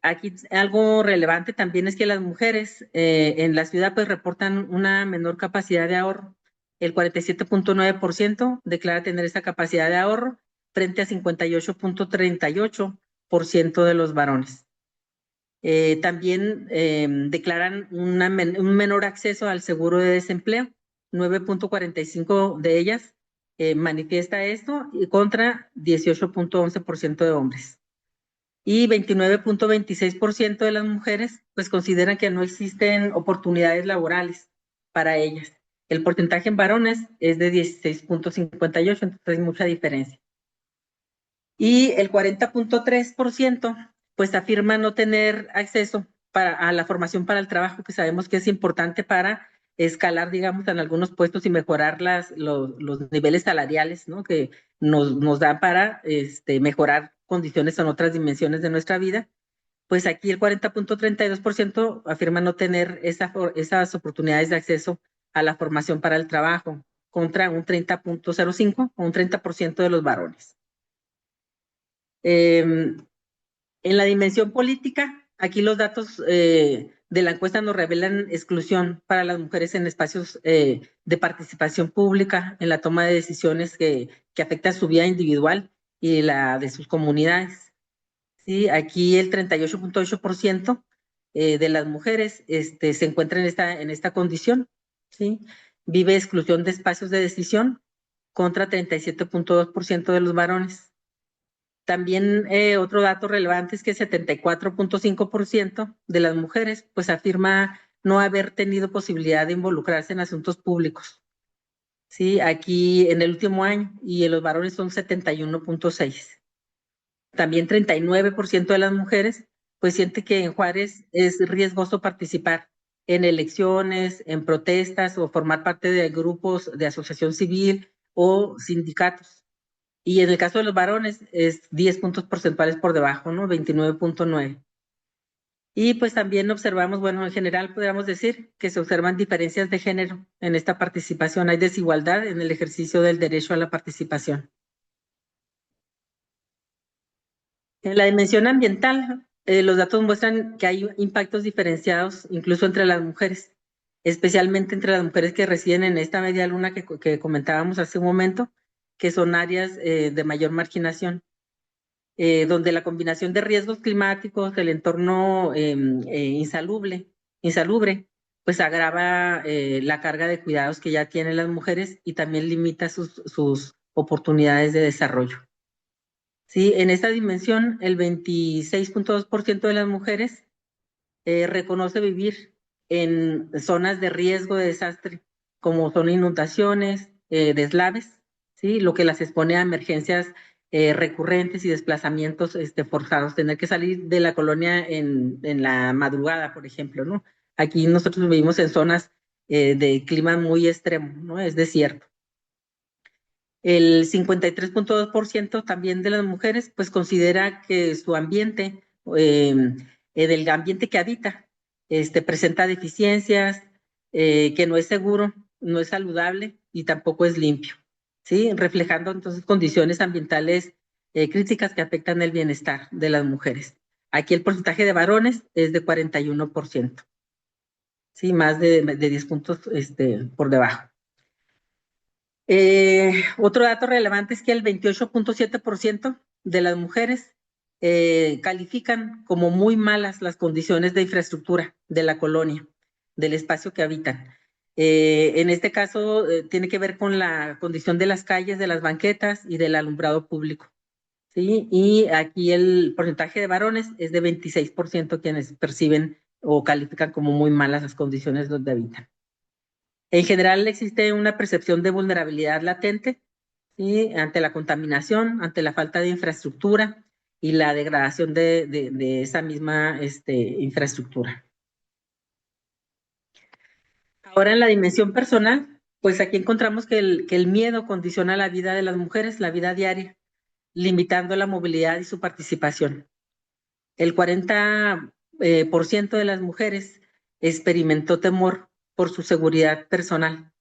Aquí algo relevante también es que las mujeres en la ciudad pues reportan una menor capacidad de ahorro. El 47.9% declara tener esa capacidad de ahorro frente a 58.38% de los varones. También declaran un menor acceso al seguro de desempleo. 9.45 de ellas manifiesta esto y contra 18.11% de hombres. Y 29.26% de las mujeres pues consideran que no existen oportunidades laborales para ellas. El porcentaje en varones es de 16.58, entonces hay mucha diferencia. Y el 40.3% pues afirma no tener acceso a la formación para el trabajo, que sabemos que es importante para escalar, digamos, en algunos puestos y mejorar los niveles salariales, ¿no? Que nos dan para mejorar condiciones en otras dimensiones de nuestra vida. Pues aquí el 40.32% afirma no tener esas oportunidades de acceso a la formación para el trabajo, contra un 30.05 o un 30% de los varones. En la dimensión política, aquí los datos de la encuesta nos revelan exclusión para las mujeres en espacios de participación pública, en la toma de decisiones que afectan su vida individual y la de sus comunidades. Sí, aquí el 38.8% de las mujeres se encuentra en esta condición, ¿sí? Vive exclusión de espacios de decisión contra 37.2% de los varones. También otro dato relevante es que 74.5% de las mujeres pues afirma no haber tenido posibilidad de involucrarse en asuntos públicos. Sí, aquí en el último año, y en los varones son 71.6%. También 39% de las mujeres pues siente que en Juárez es riesgoso participar en elecciones, en protestas o formar parte de grupos de asociación civil o sindicatos. Y en el caso de los varones es 10 puntos porcentuales por debajo, ¿no? 29.9. Y pues también observamos, bueno, en general podríamos decir que se observan diferencias de género en esta participación. Hay desigualdad en el ejercicio del derecho a la participación. En la dimensión ambiental, los datos muestran que hay impactos diferenciados incluso entre las mujeres, especialmente entre las mujeres que residen en esta media luna que comentábamos hace un momento, que son áreas de mayor marginación, donde la combinación de riesgos climáticos, el entorno insalubre, pues agrava la carga de cuidados que ya tienen las mujeres y también limita sus oportunidades de desarrollo. Sí, en esta dimensión, el 26.2% de las mujeres reconoce vivir en zonas de riesgo de desastre, como son inundaciones, deslaves, ¿sí? Lo que las expone a emergencias recurrentes y desplazamientos forzados, tener que salir de la colonia en la madrugada, por ejemplo, ¿no? Aquí nosotros vivimos en zonas de clima muy extremo, ¿no? Es desierto. El 53.2% también de las mujeres pues considera que su ambiente, del ambiente que habita, presenta deficiencias, que no es seguro, no es saludable y tampoco es limpio, ¿sí? Reflejando entonces condiciones ambientales críticas que afectan el bienestar de las mujeres. Aquí el porcentaje de varones es de 41%, ¿sí? Más de 10 puntos por debajo. Otro dato relevante es que el 28.7% de las mujeres califican como muy malas las condiciones de infraestructura de la colonia, del espacio que habitan. En este caso, tiene que ver con la condición de las calles, de las banquetas y del alumbrado público, ¿sí? Y aquí el porcentaje de varones es de 26% quienes perciben o califican como muy malas las condiciones donde habitan. En general existe una percepción de vulnerabilidad latente, ¿sí? Ante la contaminación, ante la falta de infraestructura y la degradación de esa misma infraestructura. Ahora en la dimensión personal, pues aquí encontramos que el miedo condiciona la vida de las mujeres, la vida diaria, limitando la movilidad y su participación. El 40% de las mujeres experimentó temor por su seguridad personal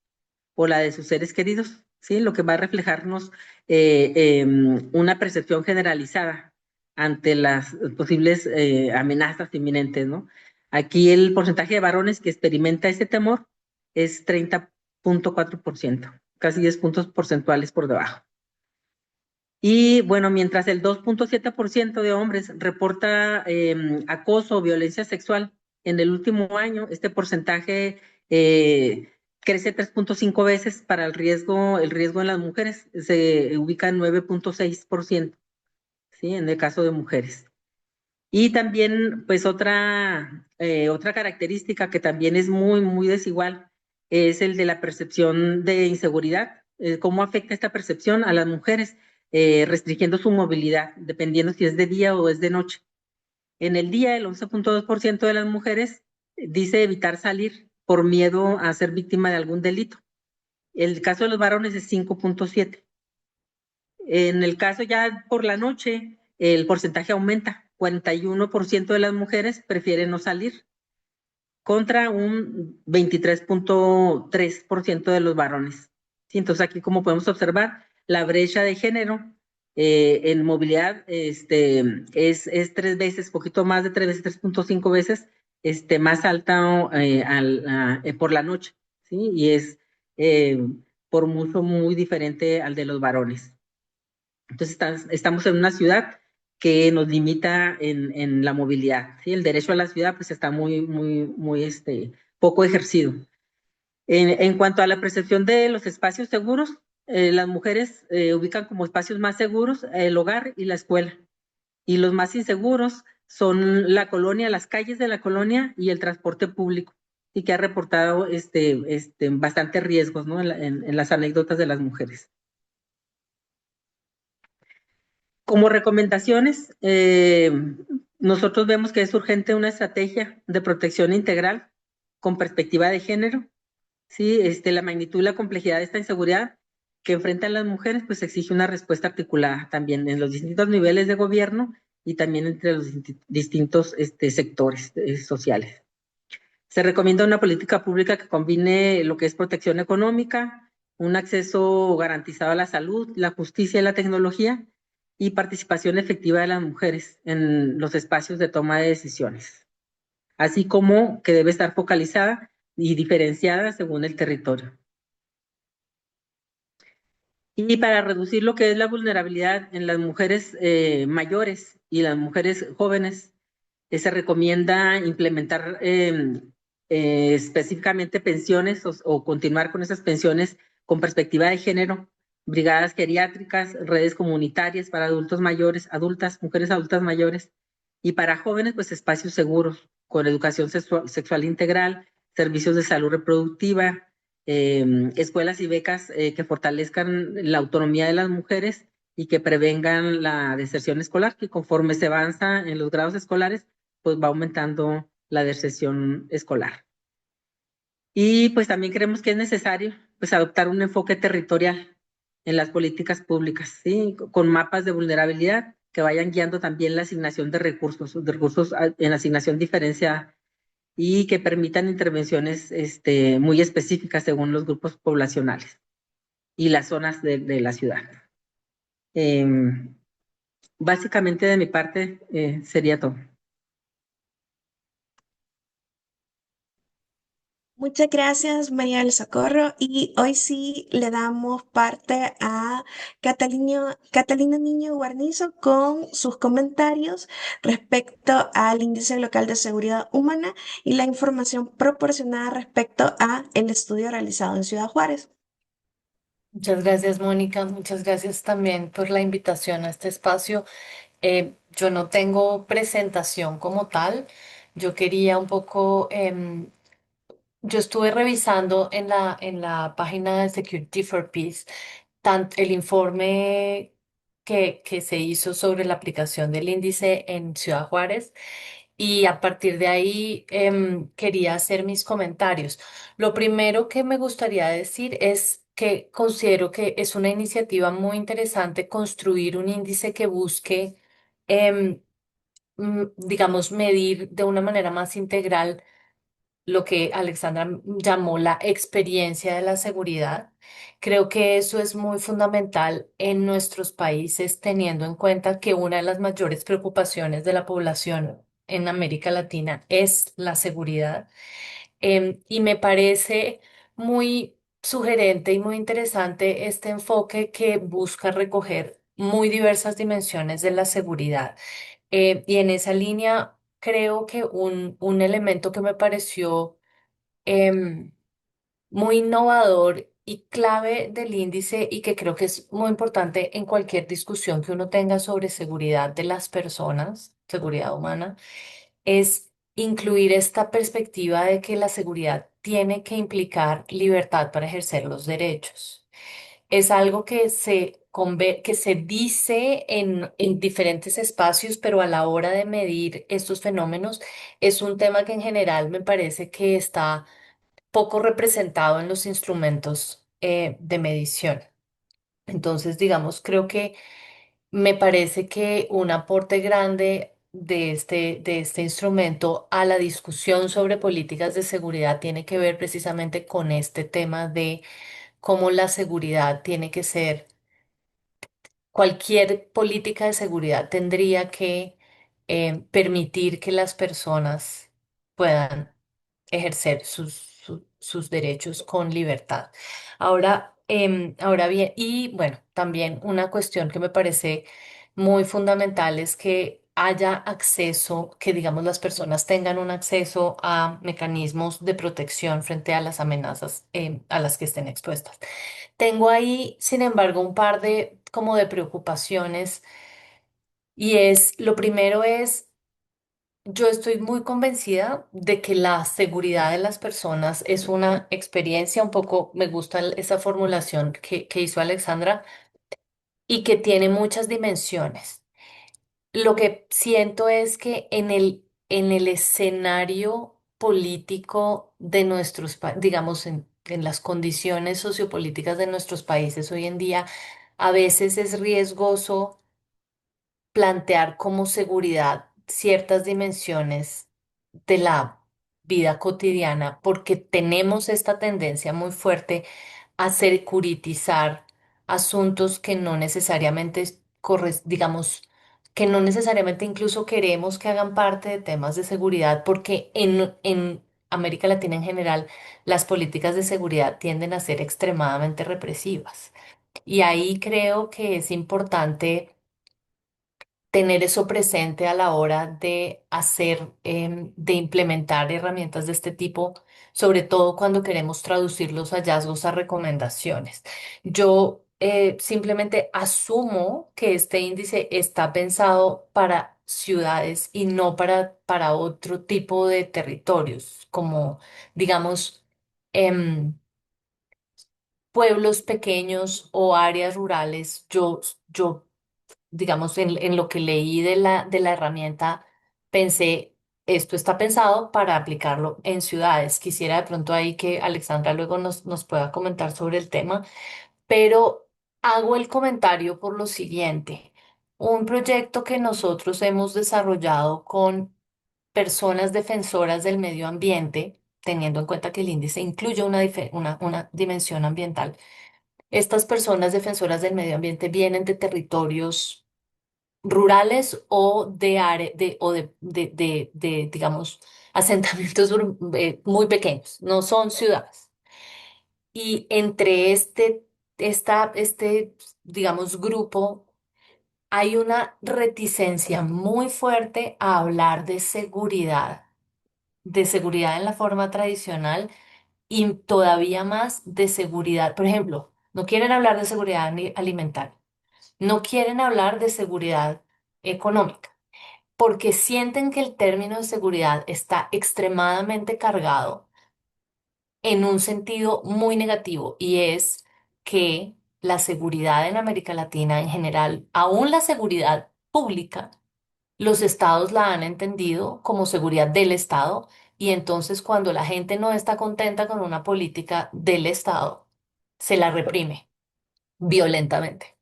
o la de sus seres queridos, ¿sí? Lo que va a reflejarnos una percepción generalizada ante las posibles amenazas inminentes, ¿no? Aquí el porcentaje de varones que experimenta ese temor es 30.4%, casi 10 puntos porcentuales por debajo. Y bueno, mientras el 2.7% de hombres reporta acoso o violencia sexual en el último año, este porcentaje crece 3.5 veces para el riesgo en las mujeres, se ubica en 9.6%, ¿sí? En el caso de mujeres. Y también, pues otra característica que también es muy, muy desigual es el de la percepción de inseguridad. ¿Cómo afecta esta percepción a las mujeres? Restringiendo su movilidad, dependiendo si es de día o es de noche. En el día, el 11.2% de las mujeres dice evitar salir por miedo a ser víctima de algún delito. El caso de los varones es 5.7. En el caso ya por la noche, el porcentaje aumenta. 41% de las mujeres prefieren no salir contra un 23.3% de los varones. Sí, entonces aquí como podemos observar, la brecha de género en movilidad es 3 veces, poquito más de 3 veces, 3.5 veces más alta por la noche, ¿sí? Y es por mucho muy diferente al de los varones. Entonces estamos en una ciudad que nos limita en la movilidad, ¿sí? El derecho a la ciudad pues está muy, muy, muy poco ejercido. En cuanto a la percepción de los espacios seguros, las mujeres ubican como espacios más seguros el hogar y la escuela. Y los más inseguros son la colonia, las calles de la colonia y el transporte público, y que ha reportado bastantes riesgos, ¿no? En las anécdotas de las mujeres. Como recomendaciones, nosotros vemos que es urgente una estrategia de protección integral con perspectiva de género. Sí, la magnitud y la complejidad de esta inseguridad que enfrentan las mujeres, pues exige una respuesta articulada también en los distintos niveles de gobierno y también entre los distintos sectores sociales. Se recomienda una política pública que combine lo que es protección económica, un acceso garantizado a la salud, la justicia y la tecnología, y participación efectiva de las mujeres en los espacios de toma de decisiones, así como que debe estar focalizada y diferenciada según el territorio. Y para reducir lo que es la vulnerabilidad en las mujeres mayores y las mujeres jóvenes, se recomienda implementar específicamente pensiones o continuar con esas pensiones con perspectiva de género, brigadas geriátricas, redes comunitarias para adultos mayores, adultas, mujeres adultas mayores, y para jóvenes, pues espacios seguros con educación sexual integral, servicios de salud reproductiva, escuelas y becas que fortalezcan la autonomía de las mujeres y que prevengan la deserción escolar, que conforme se avanza en los grados escolares, pues va aumentando la deserción escolar. Y pues también creemos que es necesario pues adoptar un enfoque territorial en las políticas públicas, ¿sí? Con mapas de vulnerabilidad que vayan guiando también la asignación de recursos en asignación diferenciada y que permitan intervenciones muy específicas según los grupos poblacionales y las zonas de la ciudad. Básicamente de mi parte sería todo. Muchas gracias, María del Socorro. Y hoy sí le damos parte a Catalina Niño Guarnizo con sus comentarios respecto al Índice Local de Seguridad Humana y la información proporcionada respecto a el estudio realizado en Ciudad Juárez. Muchas gracias, Mónica. Muchas gracias también por la invitación a este espacio. Yo no tengo presentación como tal. Yo quería un poco, yo estuve revisando en la página de Security for Peace el informe que se hizo sobre la aplicación del índice en Ciudad Juárez y a partir de ahí quería hacer mis comentarios. Lo primero que me gustaría decir es que considero que es una iniciativa muy interesante construir un índice que busque, em, digamos, medir de una manera más integral lo que Alexandra llamó la experiencia de la seguridad. Creo que eso es muy fundamental en nuestros países, teniendo en cuenta que una de las mayores preocupaciones de la población en América Latina es la seguridad. Y me parece muy sugerente y muy interesante este enfoque que busca recoger muy diversas dimensiones de la seguridad. Y en esa línea, creo que un elemento que me pareció em, muy innovador y clave del índice y que creo que es muy importante en cualquier discusión que uno tenga sobre seguridad de las personas, seguridad humana, es incluir esta perspectiva de que la seguridad tiene que implicar libertad para ejercer los derechos. Es algo que que se dice en diferentes espacios, pero a la hora de medir estos fenómenos es un tema que en general me parece que está poco representado en los instrumentos de medición. Entonces, digamos, creo que me parece que un aporte grande de este instrumento a la discusión sobre políticas de seguridad tiene que ver precisamente con este tema de cómo la seguridad tiene que ser, cualquier política de seguridad tendría que permitir que las personas puedan ejercer sus derechos con libertad. Ahora bien, y bueno, también una cuestión que me parece muy fundamental es que haya acceso, que digamos las personas tengan un acceso a mecanismos de protección frente a las amenazas a las que estén expuestas. Tengo ahí, sin embargo, un par de como de preocupaciones y lo primero es yo estoy muy convencida de que la seguridad de las personas es una experiencia, un poco me gusta esa formulación que hizo Alexandra, y que tiene muchas dimensiones. Lo que siento es que en el escenario político de digamos, en las condiciones sociopolíticas de nuestros países hoy en día, a veces es riesgoso plantear como seguridad ciertas dimensiones de la vida cotidiana porque tenemos esta tendencia muy fuerte a securitizar asuntos que no necesariamente, digamos, que no necesariamente incluso queremos que hagan parte de temas de seguridad, porque en América Latina en general las políticas de seguridad tienden a ser extremadamente represivas. Y ahí creo que es importante tener eso presente a la hora de hacer, de implementar herramientas de este tipo, sobre todo cuando queremos traducir los hallazgos a recomendaciones. Yo simplemente asumo que este índice está pensado para ciudades y no para otro tipo de territorios, como digamos, em, pueblos pequeños o áreas rurales. Yo digamos, en lo que leí de la herramienta, pensé, esto está pensado para aplicarlo en ciudades. Quisiera de pronto ahí que Alexandra luego nos pueda comentar sobre el tema, pero hago el comentario por lo siguiente. Un proyecto que nosotros hemos desarrollado con personas defensoras del medio ambiente, teniendo en cuenta que el índice incluye una dimensión ambiental. Estas personas defensoras del medio ambiente vienen de territorios rurales o digamos, asentamientos muy pequeños, no son ciudades. Y entre digamos, grupo, hay una reticencia muy fuerte a hablar de seguridad en la forma tradicional y todavía más de seguridad. Por ejemplo, no quieren hablar de seguridad alimentaria, no quieren hablar de seguridad económica porque sienten que el término de seguridad está extremadamente cargado en un sentido muy negativo y es que la seguridad en América Latina en general, aún la seguridad pública, los estados la han entendido como seguridad del estado y entonces cuando la gente no está contenta con una política del estado, se la reprime violentamente.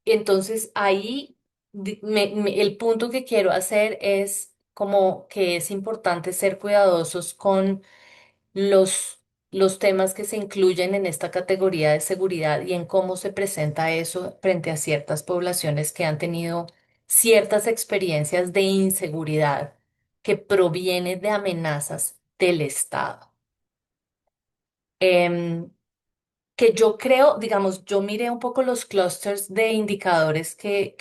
Entonces ahí el punto que quiero hacer es como que es importante ser cuidadosos con los temas que se incluyen en esta categoría de seguridad y en cómo se presenta eso frente a ciertas poblaciones que han tenido ciertas experiencias de inseguridad que provienen de amenazas del Estado. Em, que yo creo, digamos, yo miré un poco los clusters de indicadores que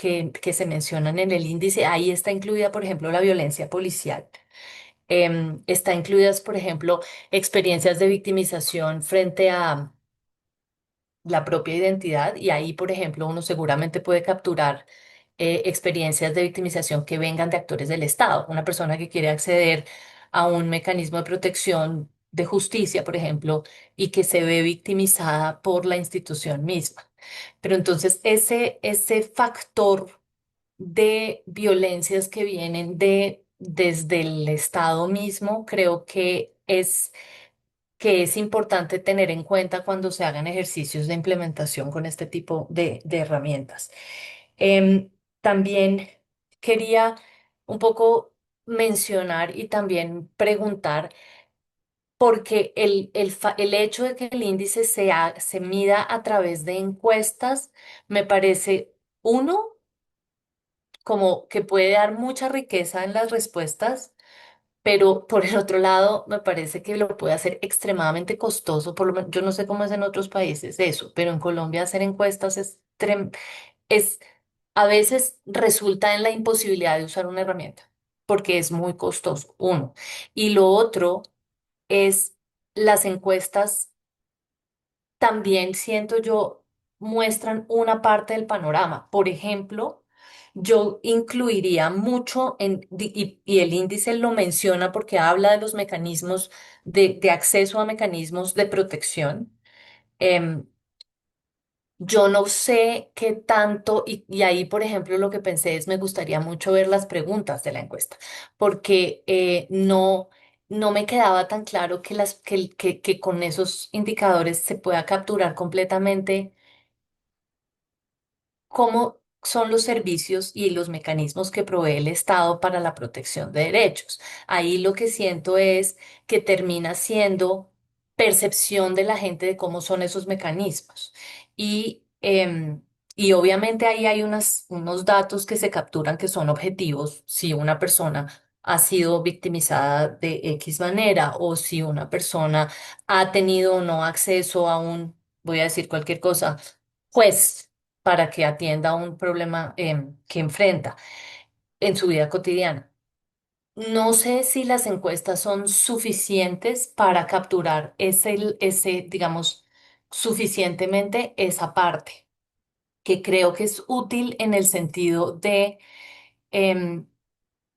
se mencionan en el índice. Ahí está incluida, por ejemplo, la violencia policial. Está incluidas, por ejemplo, experiencias de victimización frente a la propia identidad y ahí, por ejemplo, uno seguramente puede capturar experiencias de victimización que vengan de actores del Estado. Una persona que quiere acceder a un mecanismo de protección de justicia, por ejemplo, y que se ve victimizada por la institución misma. Pero entonces ese factor de violencias que vienen desde el Estado mismo, creo que es importante tener en cuenta cuando se hagan ejercicios de implementación con este tipo de herramientas. También quería un poco mencionar y también preguntar, porque el hecho de que el índice se mida a través de encuestas, me parece, uno, como que puede dar mucha riqueza en las respuestas, pero por el otro lado, me parece que lo puede hacer extremadamente costoso, por lo menos, yo no sé cómo es en otros países eso, pero en Colombia hacer encuestas es a veces resulta en la imposibilidad de usar una herramienta, porque es muy costoso, uno. Y lo otro es las encuestas también siento yo muestran una parte del panorama. Por ejemplo, yo incluiría mucho y el índice lo menciona porque habla de los mecanismos de acceso a mecanismos de protección. em, Yo no sé qué tanto, y ahí, por ejemplo, lo que pensé es, me gustaría mucho ver las preguntas de la encuesta, porque no me quedaba tan claro que con esos indicadores se pueda capturar completamente cómo son los servicios y los mecanismos que provee el Estado para la protección de derechos. Ahí lo que siento es que termina siendo percepción de la gente de cómo son esos mecanismos. Y obviamente ahí hay unos datos que se capturan que son objetivos. Si una persona ha sido victimizada de X manera o si una persona ha tenido o no acceso a voy a decir cualquier cosa, juez para que atienda un problema que enfrenta en su vida cotidiana. No sé si las encuestas son suficientes para capturar digamos, suficientemente esa parte, que creo que es útil en el sentido de, em,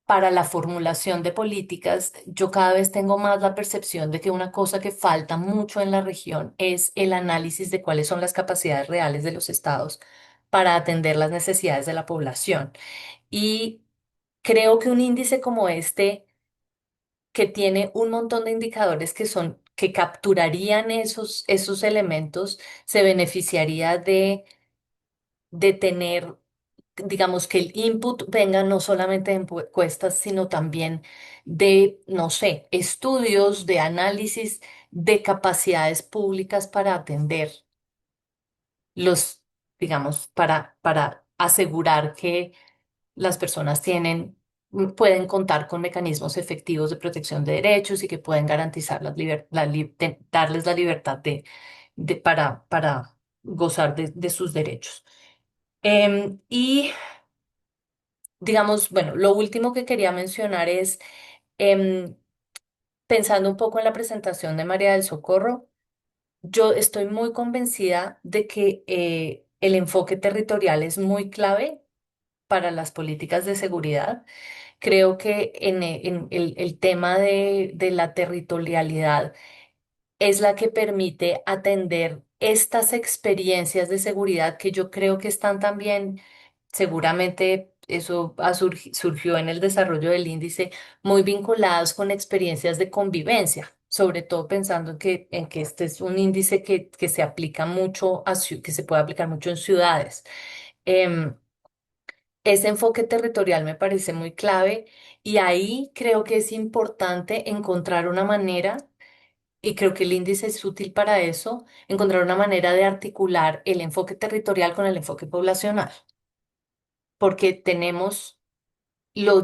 para la formulación de políticas. Yo cada vez tengo más la percepción de que una cosa que falta mucho en la región es el análisis de cuáles son las capacidades reales de los estados para atender las necesidades de la población. Y creo que un índice como este, que tiene un montón de indicadores que capturarían esos elementos, se beneficiaría de tener, digamos, que el input venga no solamente de encuestas, sino también de, no sé, estudios, de análisis de capacidades públicas para atender los, digamos, para asegurar que las personas pueden contar con mecanismos efectivos de protección de derechos y que pueden garantizar darles la libertad para gozar de sus derechos. Y digamos, bueno, lo último que quería mencionar es, em, pensando un poco en la presentación de María del Socorro, yo estoy muy convencida de que el enfoque territorial es muy clave para las políticas de seguridad. Creo que en el tema de la territorialidad es la que permite atender estas experiencias de seguridad que yo creo que están también, seguramente eso surgió en el desarrollo del índice, muy vinculadas con experiencias de convivencia, sobre todo pensando en que este es un índice que se aplica mucho, que se puede aplicar mucho en ciudades. Em, Ese enfoque territorial me parece muy clave y ahí creo que es importante encontrar una manera, y creo que el índice es útil para eso, encontrar una manera de articular el enfoque territorial con el enfoque poblacional, porque tenemos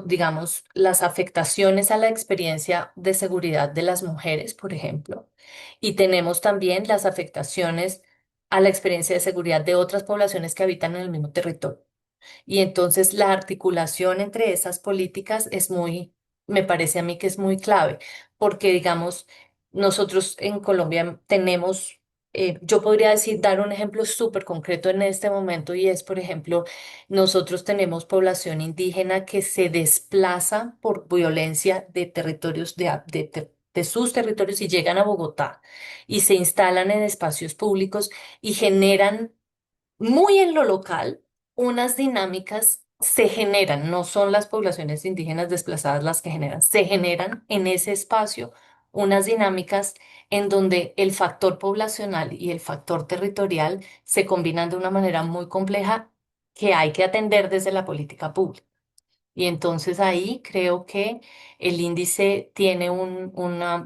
digamos, las afectaciones a la experiencia de seguridad de las mujeres, por ejemplo, y tenemos también las afectaciones a la experiencia de seguridad de otras poblaciones que habitan en el mismo territorio. Y entonces la articulación entre esas políticas me parece a mí que es muy clave, porque digamos, nosotros en Colombia tenemos, yo podría decir, dar un ejemplo súper concreto en este momento y es, por ejemplo, nosotros tenemos población indígena que se desplaza por violencia de territorios, de sus territorios y llegan a Bogotá y se instalan en espacios públicos y generan muy en lo local, unas dinámicas se generan, no son las poblaciones indígenas desplazadas las que generan, se generan en ese espacio unas dinámicas en donde el factor poblacional y el factor territorial se combinan de una manera muy compleja que hay que atender desde la política pública. Y entonces ahí creo que el índice tiene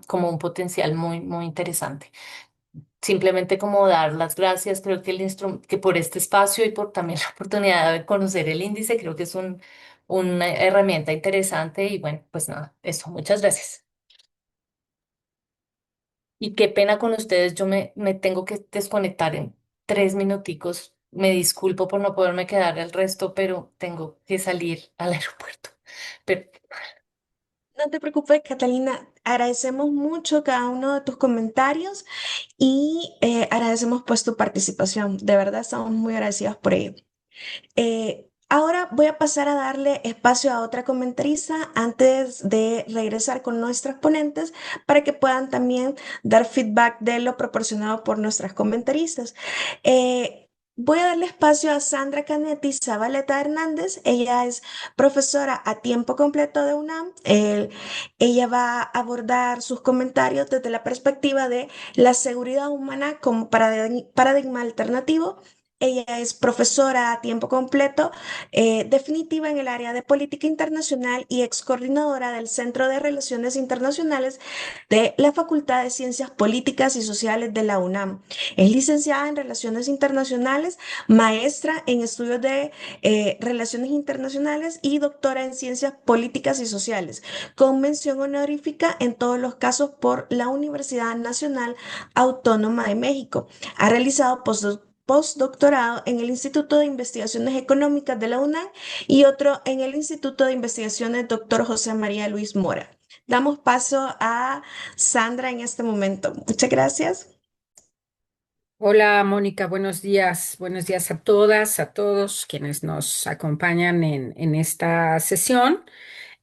como un potencial muy, muy interesante. Simplemente como dar las gracias, creo que que por este espacio y por también la oportunidad de conocer el índice, creo que es una herramienta interesante y bueno, pues nada, eso, muchas gracias. Y qué pena con ustedes, yo me tengo que desconectar en 3 minuticos. Me disculpo por no poderme quedar el resto, pero tengo que salir al aeropuerto. Pero No te preocupes, Catalina. Agradecemos mucho cada uno de tus comentarios y agradecemos pues tu participación. De verdad, estamos muy agradecidos por ello. Ahora voy a pasar a darle espacio a otra comentarista antes de regresar con nuestros ponentes para que puedan también dar feedback de lo proporcionado por nuestras comentaristas. Eh, Voy a darle espacio a Sandra Canetti Zabaleta Hernández. Ella es profesora a tiempo completo de UNAM. Ella va a abordar sus comentarios desde la perspectiva de la seguridad humana como paradigma alternativo. Ella es profesora a tiempo completo, definitiva en el área de política internacional y ex coordinadora del Centro de Relaciones Internacionales de la Facultad de Ciencias Políticas y Sociales de la UNAM. Es licenciada en Relaciones Internacionales, maestra en estudios de Relaciones Internacionales y doctora en Ciencias Políticas y Sociales, con mención honorífica en todos los casos por la Universidad Nacional Autónoma de México. Ha realizado postdoctorado en el Instituto de Investigaciones Económicas de la UNAM y otro en el Instituto de Investigaciones Dr. José María Luis Mora. Damos paso a Sandra en este momento. Muchas gracias. Hola Mónica, buenos días a todas, a todos quienes nos acompañan en esta sesión.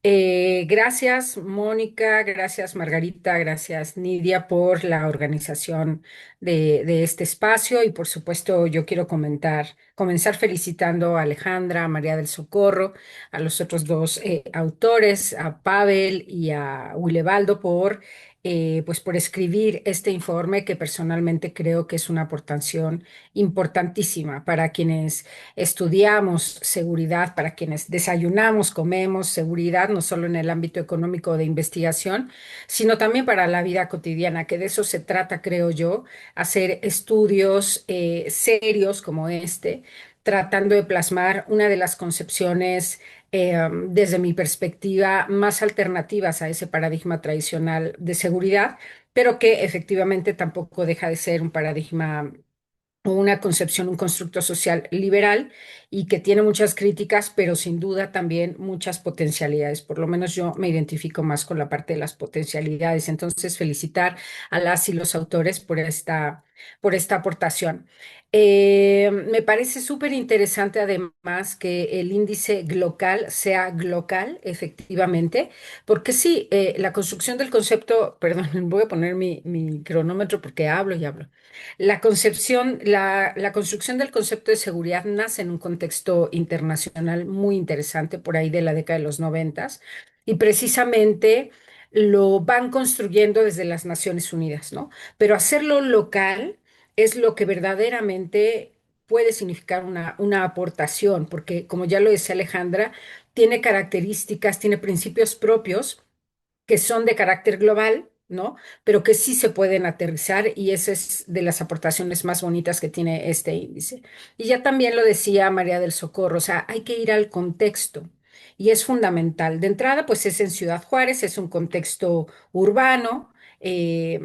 Gracias Mónica, gracias Margarita, gracias Nidia por la organización de este espacio y por supuesto yo quiero comenzar felicitando a Alejandra, a María del Socorro, a los otros dos autores, a Pavel y a Willebaldo pues por escribir este informe que personalmente creo que es una aportación importantísima para quienes estudiamos seguridad, para quienes desayunamos, comemos seguridad, no solo en el ámbito económico de investigación, sino también para la vida cotidiana, que de eso se trata, creo yo, hacer estudios serios como este, tratando de plasmar una de las concepciones desde mi perspectiva, más alternativas a ese paradigma tradicional de seguridad, pero que efectivamente tampoco deja de ser un paradigma o una concepción, un constructo social liberal y que tiene muchas críticas, pero sin duda también muchas potencialidades. Por lo menos yo me identifico más con la parte de las potencialidades. Entonces, felicitar a las y los autores por esta aportación. Me parece súper interesante además que el índice glocal sea glocal, efectivamente, porque sí, la construcción del concepto, perdón, voy a poner mi cronómetro porque hablo y hablo. La construcción del concepto de seguridad nace en un contexto internacional muy interesante por ahí de la década de los noventas y precisamente lo van construyendo desde las Naciones Unidas, ¿no? Pero hacerlo local es lo que verdaderamente puede significar una aportación, porque como ya lo decía Alejandra, tiene características, tiene principios propios que son de carácter global, ¿no? Pero que sí se pueden aterrizar y esa es de las aportaciones más bonitas que tiene este índice. Y ya también lo decía María del Socorro, o sea, hay que ir al contexto. Y es fundamental. De entrada, pues es en Ciudad Juárez, es un contexto urbano, eh,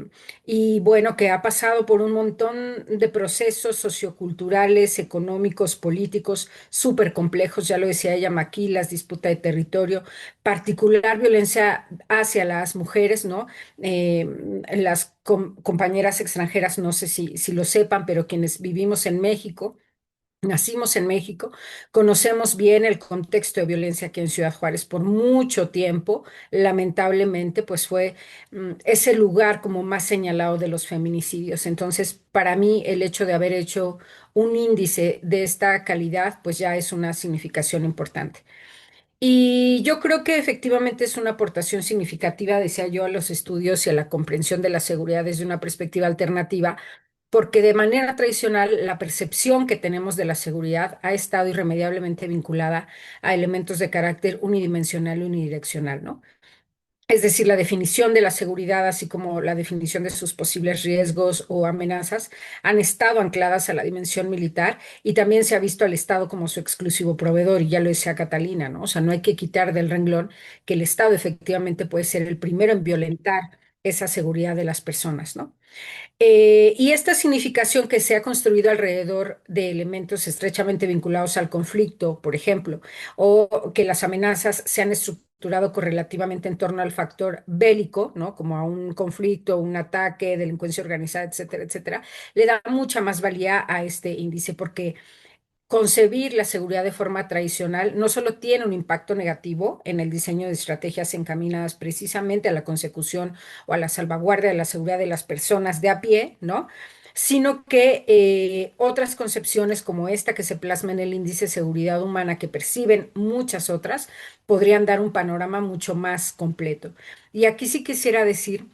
y bueno, que ha pasado por un montón de procesos socioculturales, económicos, políticos súper complejos, ya lo decía ella, maquilas, disputa de territorio, particular violencia hacia las mujeres, ¿no? Las compañeras extranjeras, no sé si lo sepan, pero quienes vivimos en México, nacimos en México, conocemos bien el contexto de violencia aquí en Ciudad Juárez por mucho tiempo. Lamentablemente, pues fue ese lugar como más señalado de los feminicidios. Entonces, para mí, el hecho de haber hecho un índice de esta calidad, pues ya es una significación importante. Y yo creo que efectivamente es una aportación significativa, decía yo, a los estudios y a la comprensión de la seguridad desde una perspectiva alternativa, porque de manera tradicional la percepción que tenemos de la seguridad ha estado irremediablemente vinculada a elementos de carácter unidimensional y unidireccional, ¿no? Es decir, la definición de la seguridad, así como la definición de sus posibles riesgos o amenazas, han estado ancladas a la dimensión militar y también se ha visto al Estado como su exclusivo proveedor, y ya lo decía Catalina, ¿no? O sea, no hay que quitar del renglón que el Estado efectivamente puede ser el primero en violentar esa seguridad de las personas, ¿no? Y esta significación que se ha construido alrededor de elementos estrechamente vinculados al conflicto, por ejemplo, o que las amenazas se han estructurado correlativamente en torno al factor bélico, ¿no? Como a un conflicto, un ataque, delincuencia organizada, etcétera, etcétera, le da mucha más valía a este índice porque concebir la seguridad de forma tradicional no solo tiene un impacto negativo en el diseño de estrategias encaminadas precisamente a la consecución o a la salvaguardia de la seguridad de las personas de a pie, ¿no? sino que otras concepciones como esta que se plasma en el índice de seguridad humana, que perciben muchas otras, podrían dar un panorama mucho más completo. Y aquí sí quisiera decir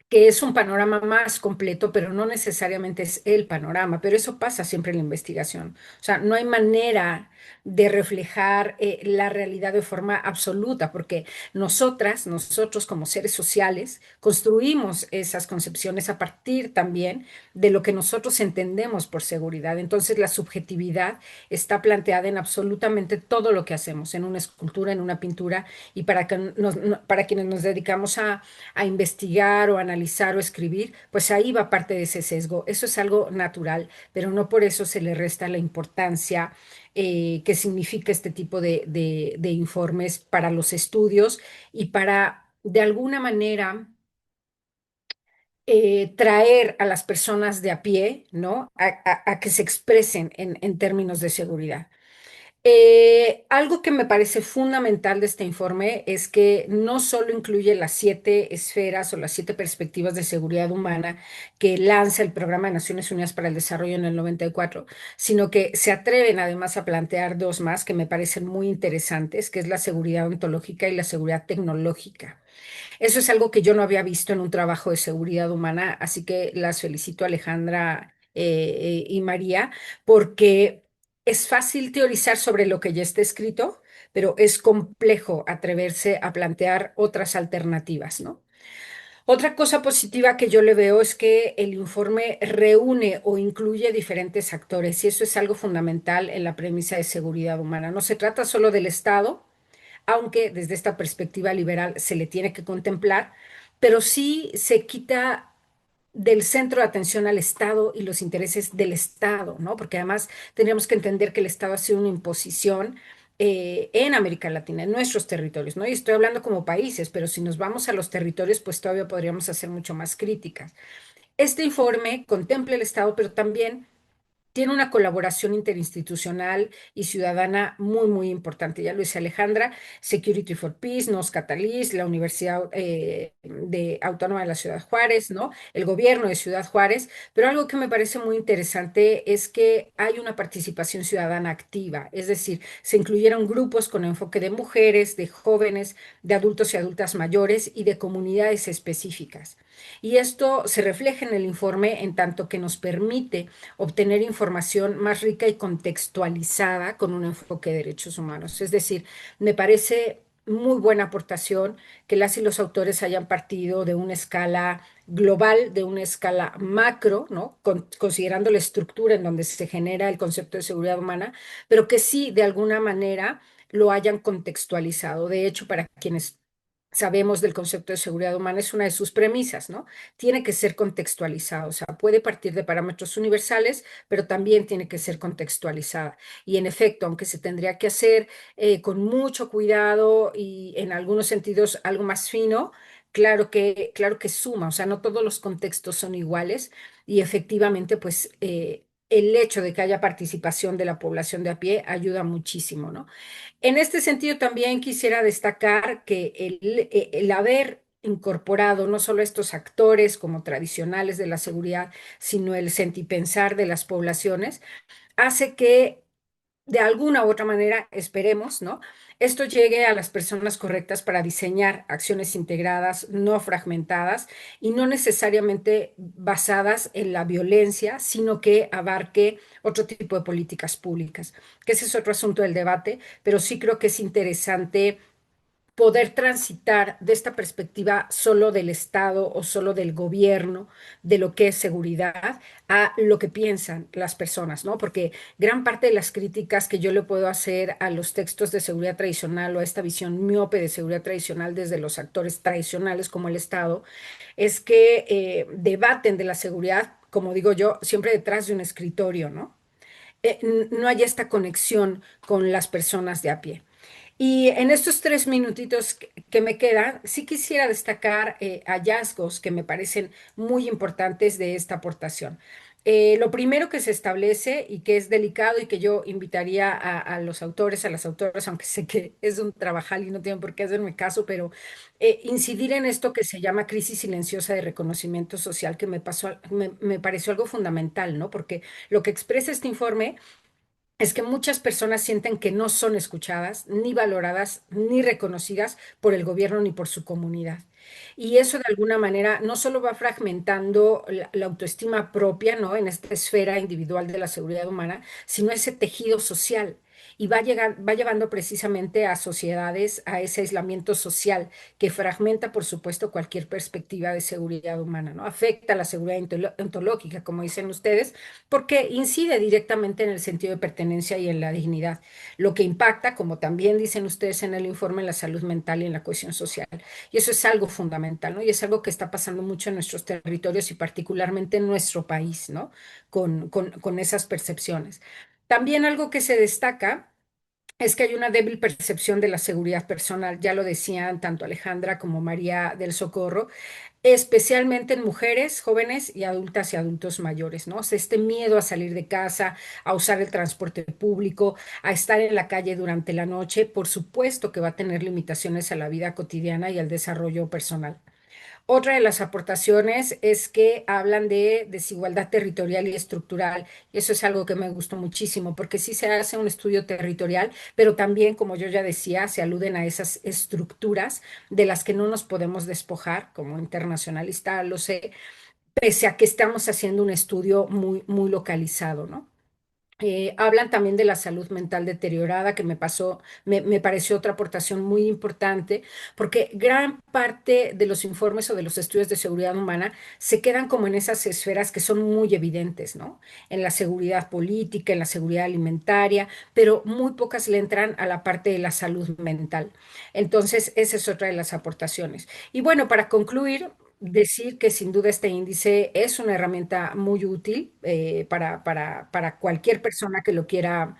que es un panorama más completo, pero no necesariamente es el panorama, pero eso pasa siempre en la investigación. O sea, no hay manera de reflejar la realidad de forma absoluta, porque nosotros como seres sociales, construimos esas concepciones a partir también de lo que nosotros entendemos por seguridad. Entonces, la subjetividad está planteada en absolutamente todo lo que hacemos, en una escultura, en una pintura, y para quienes nos dedicamos a investigar o analizar o escribir, pues ahí va parte de ese sesgo. Eso es algo natural, pero no por eso se le resta la importancia que significa este tipo de informes para los estudios y para, de alguna manera, traer a las personas de a pie, ¿no? A que se expresen en términos de seguridad. Algo que me parece fundamental de este informe es que no solo incluye las 7 esferas o las 7 perspectivas de seguridad humana que lanza el Programa de Naciones Unidas para el Desarrollo en el 94, sino que se atreven además a plantear dos más que me parecen muy interesantes, que es la seguridad ontológica y la seguridad tecnológica. Eso es algo que yo no había visto en un trabajo de seguridad humana, así que las felicito Alejandra y María, porque es fácil teorizar sobre lo que ya está escrito, pero es complejo atreverse a plantear otras alternativas, ¿no? Otra cosa positiva que yo le veo es que el informe reúne o incluye diferentes actores y eso es algo fundamental en la premisa de seguridad humana. No se trata solo del Estado, aunque desde esta perspectiva liberal se le tiene que contemplar, pero sí se quita del centro de atención al Estado y los intereses del Estado, ¿no? Porque además tendríamos que entender que el Estado ha sido una imposición en América Latina, en nuestros territorios, ¿no? Y estoy hablando como países, pero si nos vamos a los territorios, pues todavía podríamos hacer mucho más críticas. Este informe contempla el Estado, pero también tiene una colaboración interinstitucional y ciudadana muy, muy importante. Ya lo dice Alejandra, Security for Peace, Nos Catalyst, la Universidad Autónoma de la Ciudad Juárez, ¿no? El gobierno de Ciudad Juárez. Pero algo que me parece muy interesante es que hay una participación ciudadana activa, es decir, se incluyeron grupos con enfoque de mujeres, de jóvenes, de adultos y adultas mayores y de comunidades específicas. Y esto se refleja en el informe en tanto que nos permite obtener información más rica y contextualizada con un enfoque de derechos humanos. Es decir, me parece muy buena aportación que las y los autores hayan partido de una escala global, de una escala macro, ¿no? Considerando la estructura en donde se genera el concepto de seguridad humana, pero que sí, de alguna manera, lo hayan contextualizado. De hecho, para quienes sabemos del concepto de seguridad humana, es una de sus premisas, ¿no? Tiene que ser contextualizado, o sea, puede partir de parámetros universales, pero también tiene que ser contextualizada. Y en efecto, aunque se tendría que hacer con mucho cuidado y en algunos sentidos algo más fino, claro que suma, o sea, no todos los contextos son iguales y efectivamente, pues el hecho de que haya participación de la población de a pie ayuda muchísimo, ¿no? En este sentido, también quisiera destacar que el haber incorporado no solo estos actores como tradicionales de la seguridad, sino el sentipensar de las poblaciones, hace que de alguna u otra manera, esperemos, ¿no? Esto llegue a las personas correctas para diseñar acciones integradas, no fragmentadas y no necesariamente basadas en la violencia, sino que abarque otro tipo de políticas públicas, que ese es otro asunto del debate, pero sí creo que es interesante poder transitar de esta perspectiva solo del Estado o solo del gobierno, de lo que es seguridad, a lo que piensan las personas, ¿no? Porque gran parte de las críticas que yo le puedo hacer a los textos de seguridad tradicional o a esta visión miope de seguridad tradicional desde los actores tradicionales como el Estado, es que debaten de la seguridad, como digo yo, siempre detrás de un escritorio, ¿no? No hay esta conexión con las personas de a pie. Y en estos 3 minutitos que me quedan, sí quisiera destacar hallazgos que me parecen muy importantes de esta aportación. Lo primero que se establece y que es delicado y que yo invitaría a los autores, a las autoras, aunque sé que es un trabajal y no tienen por qué hacerme caso, pero incidir en esto que se llama crisis silenciosa de reconocimiento social, que me pareció algo fundamental, ¿no? Porque lo que expresa este informe es que muchas personas sienten que no son escuchadas, ni valoradas, ni reconocidas por el gobierno ni por su comunidad. Y eso de alguna manera no solo va fragmentando la autoestima propia, ¿no? En esta esfera individual de la seguridad humana, sino ese tejido social. Y va llevando precisamente a sociedades a ese aislamiento social que fragmenta, por supuesto, cualquier perspectiva de seguridad humana, ¿no? Afecta la seguridad ontológica, como dicen ustedes, porque incide directamente en el sentido de pertenencia y en la dignidad, lo que impacta, como también dicen ustedes en el informe, en la salud mental y en la cohesión social. Y eso es algo fundamental, ¿no? Y es algo que está pasando mucho en nuestros territorios y particularmente en nuestro país, ¿no? Con esas percepciones. También algo que se destaca es que hay una débil percepción de la seguridad personal, ya lo decían tanto Alejandra como María del Socorro, especialmente en mujeres jóvenes y adultas y adultos mayores, ¿no? O sea, este miedo a salir de casa, a usar el transporte público, a estar en la calle durante la noche, por supuesto que va a tener limitaciones a la vida cotidiana y al desarrollo personal. Otra de las aportaciones es que hablan de desigualdad territorial y estructural. Y eso es algo que me gustó muchísimo, porque sí se hace un estudio territorial, pero también, como yo ya decía, se aluden a esas estructuras de las que no nos podemos despojar, como internacionalista lo sé, pese a que estamos haciendo un estudio muy localizado, ¿no? Hablan también de la salud mental deteriorada, que me pareció otra aportación muy importante, porque gran parte de los informes o de los estudios de seguridad humana se quedan como en esas esferas que son muy evidentes, ¿no? En la seguridad política, en la seguridad alimentaria, pero muy pocas le entran a la parte de la salud mental. Entonces, esa es otra de las aportaciones. Y bueno, para concluir, decir que sin duda este índice es una herramienta muy útil para cualquier persona que lo quiera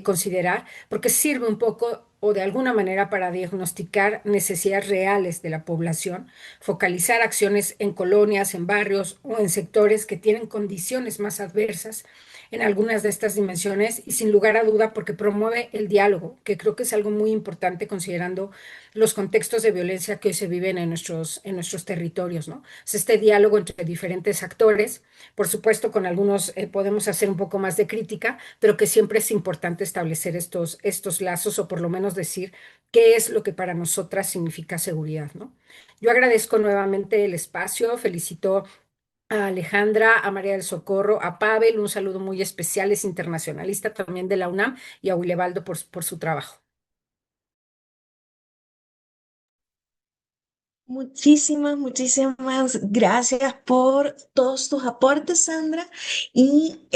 considerar, porque sirve un poco o de alguna manera para diagnosticar necesidades reales de la población, focalizar acciones en colonias, en barrios o en sectores que tienen condiciones más adversas en algunas de estas dimensiones y sin lugar a duda porque promueve el diálogo, que creo que es algo muy importante considerando los contextos de violencia que hoy se viven en nuestros territorios, ¿no? O sea, este diálogo entre diferentes actores, por supuesto, con algunos podemos hacer un poco más de crítica, pero que siempre es importante establecer estos lazos o por lo menos decir qué es lo que para nosotras significa seguridad, ¿no? Yo agradezco nuevamente el espacio, felicito a Alejandra, a María del Socorro, a Pavel, un saludo muy especial, es internacionalista también de la UNAM, y a Willebaldo por su trabajo. Muchísimas gracias por todos tus aportes, Sandra. Y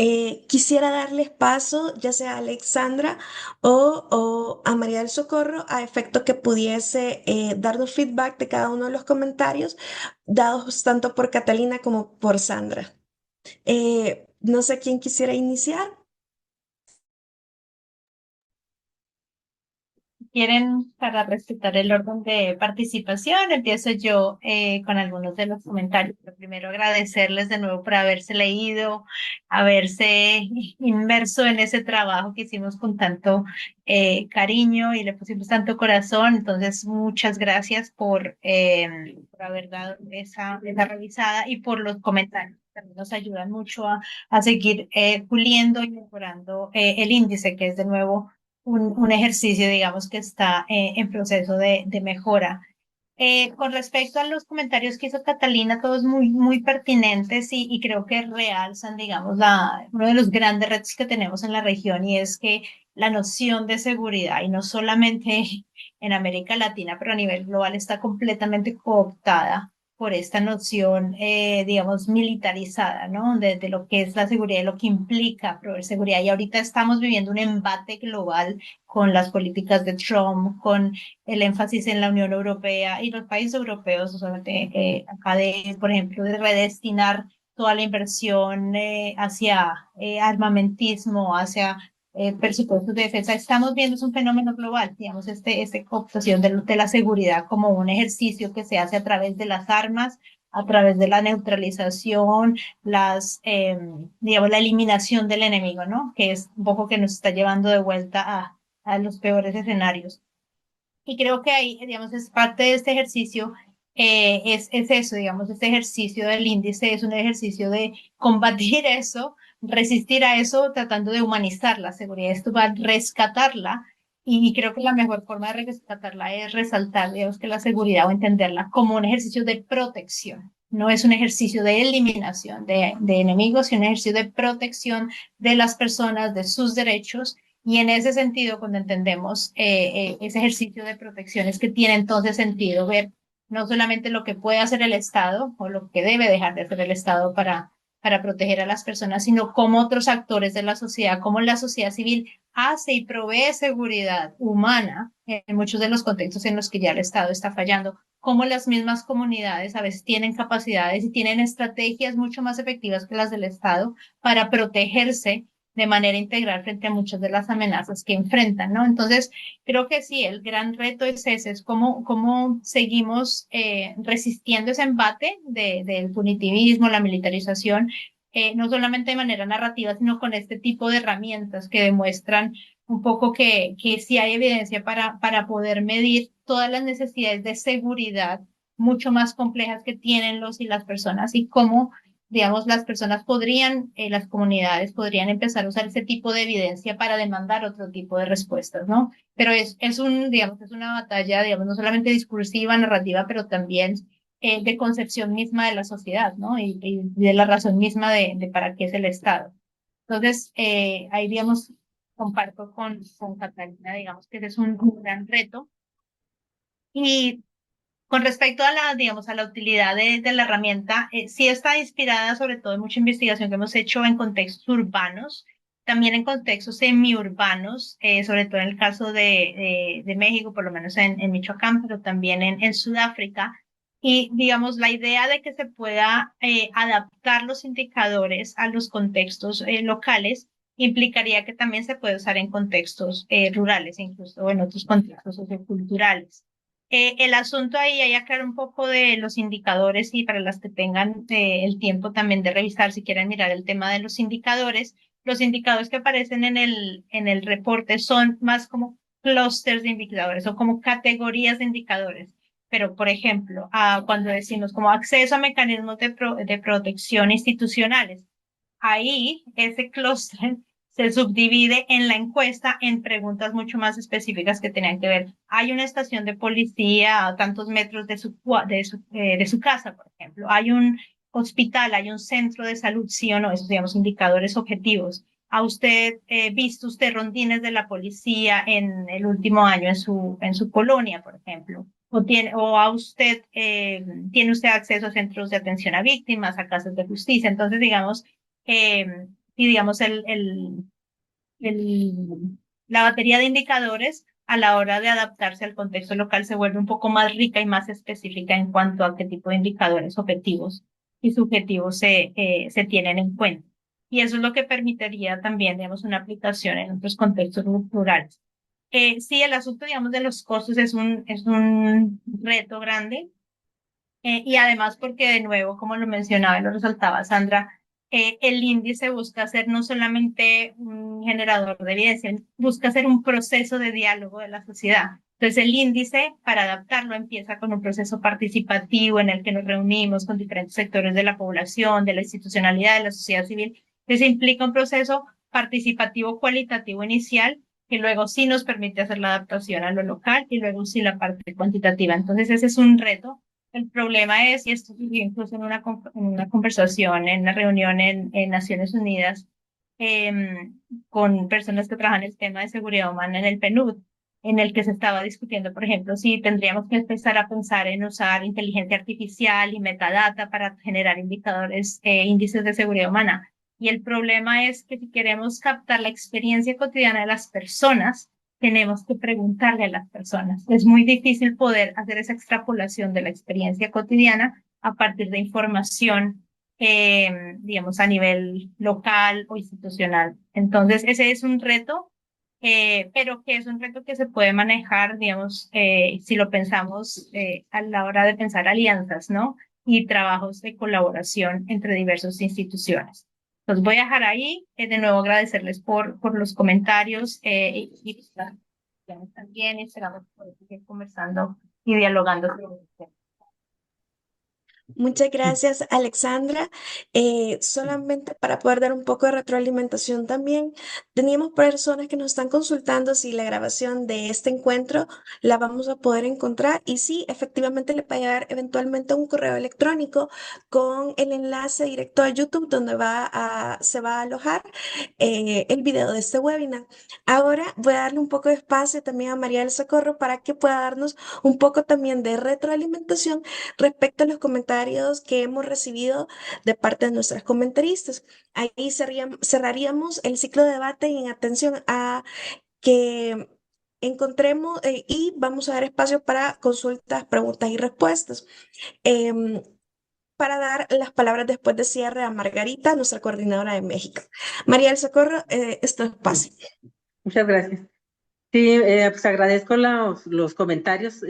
quisiera darles paso, ya sea a Alexandra o a María del Socorro, a efecto que pudiese darnos feedback de cada uno de los comentarios, dados tanto por Catalina como por Sandra. No sé quién quisiera iniciar. ¿Quieren, para respetar el orden de participación? Empiezo yo con algunos de los comentarios. Pero primero agradecerles de nuevo por haberse leído, haberse inmerso en ese trabajo que hicimos con tanto cariño y le pusimos tanto corazón. Entonces, muchas gracias por haber dado esa revisada y por los comentarios. También nos ayudan mucho a seguir puliendo y mejorando el índice, que es de nuevo un ejercicio, digamos, que está en proceso de mejora. Con respecto a los comentarios que hizo Catalina, todos muy pertinentes y creo que realzan, digamos, uno de los grandes retos que tenemos en la región y es que la noción de seguridad, y no solamente en América Latina, pero a nivel global, está completamente cooptada por esta noción, digamos, militarizada, ¿no? De lo que es la seguridad y lo que implica proveer seguridad. Y ahorita estamos viviendo un embate global con las políticas de Trump, con el énfasis en la Unión Europea y los países europeos, o sea, acá por ejemplo, de redestinar toda la inversión hacia armamentismo, hacia presupuestos de defensa. Estamos viendo es un fenómeno global, digamos, cooptación de la seguridad como un ejercicio que se hace a través de las armas, a través de la neutralización, digamos, la eliminación del enemigo, ¿no? Que es un poco que nos está llevando de vuelta a los peores escenarios. Y creo que ahí, digamos, es parte de este ejercicio, es eso, digamos, este ejercicio del índice es un ejercicio de combatir eso, resistir a eso, tratando de humanizar la seguridad. Esto va a rescatarla y creo que la mejor forma de rescatarla es resaltar, digamos, que la seguridad o entenderla como un ejercicio de protección. No es un ejercicio de eliminación de enemigos, sino un ejercicio de protección de las personas, de sus derechos y en ese sentido, cuando entendemos ese ejercicio de protección, es que tiene entonces sentido ver no solamente lo que puede hacer el Estado o lo que debe dejar de hacer el Estado para proteger a las personas, sino cómo otros actores de la sociedad, cómo la sociedad civil hace y provee seguridad humana en muchos de los contextos en los que ya el Estado está fallando, cómo las mismas comunidades a veces tienen capacidades y tienen estrategias mucho más efectivas que las del Estado para protegerse de manera integral frente a muchas de las amenazas que enfrentan, ¿no? Entonces, creo que sí, el gran reto es ese, es cómo seguimos resistiendo ese embate del punitivismo, la militarización, no solamente de manera narrativa, sino con este tipo de herramientas que demuestran un poco que sí hay evidencia para poder medir todas las necesidades de seguridad mucho más complejas que tienen los y las personas y cómo digamos, las personas podrían, las comunidades podrían empezar a usar ese tipo de evidencia para demandar otro tipo de respuestas, ¿no? Pero digamos, es una batalla, digamos, no solamente discursiva, narrativa, pero también de concepción misma de la sociedad, ¿no? Y de la razón misma de para qué es el Estado. Entonces, ahí, digamos, comparto con Catalina, digamos, que ese es un gran reto. Y con respecto a digamos, a la utilidad de la herramienta, sí está inspirada sobre todo en mucha investigación que hemos hecho en contextos urbanos, también en contextos semiurbanos, sobre todo en el caso de México, por lo menos en Michoacán, pero también en Sudáfrica. Y, digamos, la idea de que se pueda adaptar los indicadores a los contextos locales implicaría que también se puede usar en contextos rurales, incluso en otros contextos socioculturales. El asunto ahí hay que aclarar un poco de los indicadores y para las que tengan el tiempo también de revisar, si quieren mirar el tema de los indicadores que aparecen en el reporte son más como clústeres de indicadores o como categorías de indicadores. Pero, por ejemplo, cuando decimos como acceso a mecanismos de protección institucionales, ahí ese clúster se subdivide en la encuesta en preguntas mucho más específicas que tenían que ver. Hay una estación de policía a tantos metros de su casa, por ejemplo. Hay un hospital, hay un centro de salud, sí o no, esos, digamos, indicadores objetivos. ¿Ha usted visto usted rondines de la policía en el último año en su colonia, por ejemplo? ¿Tiene usted acceso a centros de atención a víctimas, a casas de justicia? Entonces, digamos, y digamos, la batería de indicadores a la hora de adaptarse al contexto local se vuelve un poco más rica y más específica en cuanto a qué tipo de indicadores objetivos y subjetivos se tienen en cuenta. Y eso es lo que permitiría también, digamos, una aplicación en otros contextos rurales. Sí, el asunto, digamos, de los costos es un reto grande. Y además porque, de nuevo, como lo mencionaba y lo resaltaba Sandra, el índice busca ser no solamente un generador de evidencia, busca ser un proceso de diálogo de la sociedad. Entonces, el índice, para adaptarlo, empieza con un proceso participativo en el que nos reunimos con diferentes sectores de la población, de la institucionalidad, de la sociedad civil. Entonces, implica un proceso participativo cualitativo inicial que luego sí nos permite hacer la adaptación a lo local y luego sí la parte cuantitativa. Entonces, ese es un reto. El problema es, y esto surgió incluso en una conversación, en una reunión en Naciones Unidas, con personas que trabajan el tema de seguridad humana en el PNUD, en el que se estaba discutiendo, por ejemplo, si tendríamos que empezar a pensar en usar inteligencia artificial y metadata para generar indicadores, índices de seguridad humana. Y el problema es que si queremos captar la experiencia cotidiana de las personas, tenemos que preguntarle a las personas. Es muy difícil poder hacer esa extrapolación de la experiencia cotidiana a partir de información, digamos, a nivel local o institucional. Entonces, ese es un reto, pero que es un reto que se puede manejar, digamos, si lo pensamos a la hora de pensar alianzas, ¿no? y trabajos de colaboración entre diversas instituciones. Los voy a dejar ahí. De nuevo agradecerles por los comentarios y también esperamos poder seguir conversando y dialogando sobre el tema. Muchas gracias, Alexandra. Solamente para poder dar un poco de retroalimentación también, teníamos personas que nos están consultando si la grabación de este encuentro la vamos a poder encontrar y sí, efectivamente le va a llegar eventualmente un correo electrónico con el enlace directo a YouTube donde se va a alojar el video de este webinar. Ahora voy a darle un poco de espacio también a María del Socorro para que pueda darnos un poco también de retroalimentación respecto a los comentarios que hemos recibido de parte de nuestras comentaristas. Ahí cerraríamos el ciclo de debate en atención a que encontremos y vamos a dar espacio para consultas, preguntas y respuestas. Em, para dar las palabras después de cierre a Margarita, nuestra coordinadora de México. María del Socorro, es tu espacio. Muchas gracias. Sí, pues agradezco los comentarios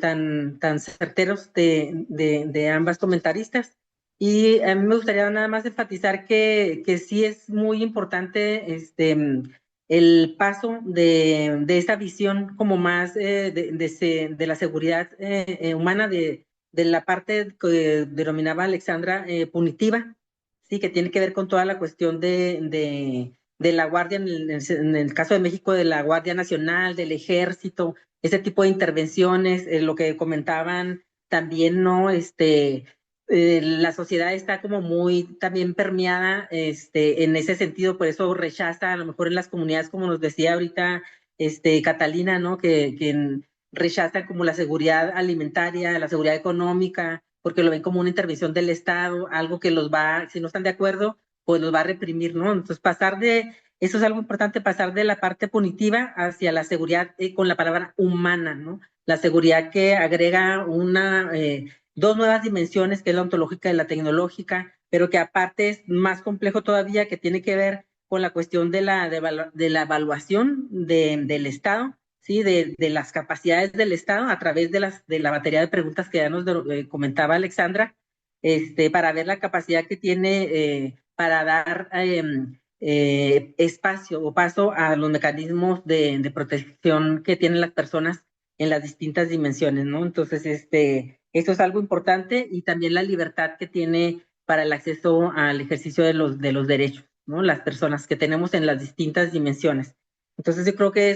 tan certeros de ambas comentaristas. Y a mí me gustaría nada más enfatizar que sí es muy importante el paso de esa visión como más de la seguridad humana, de la parte que denominaba Alexandra punitiva, sí, que tiene que ver con toda la cuestión de la Guardia, en el caso de México, de la Guardia Nacional, del Ejército, ese tipo de intervenciones, lo que comentaban también, ¿no? La sociedad está como muy también permeada en ese sentido, por eso rechaza, a lo mejor en las comunidades, como nos decía ahorita Catalina, ¿no? Que rechaza como la seguridad alimentaria, la seguridad económica, porque lo ven como una intervención del Estado, algo que los va, si no están de acuerdo, pues los va a reprimir, ¿no? Entonces, eso es algo importante, pasar de la parte punitiva hacia la seguridad con la palabra humana, ¿no? La seguridad que agrega dos nuevas dimensiones, que es la ontológica y la tecnológica, pero que aparte es más complejo todavía, que tiene que ver con la cuestión de la evaluación del Estado, ¿sí? De las capacidades del Estado a través de la batería de preguntas que ya nos comentaba Alexandra, para ver la capacidad que tiene para dar espacio o paso a los mecanismos de protección que tienen las personas en las distintas dimensiones, ¿no? Entonces, eso es algo importante, y también la libertad que tiene para el acceso al ejercicio de los derechos, ¿no? Las personas que tenemos en las distintas dimensiones. Entonces yo creo que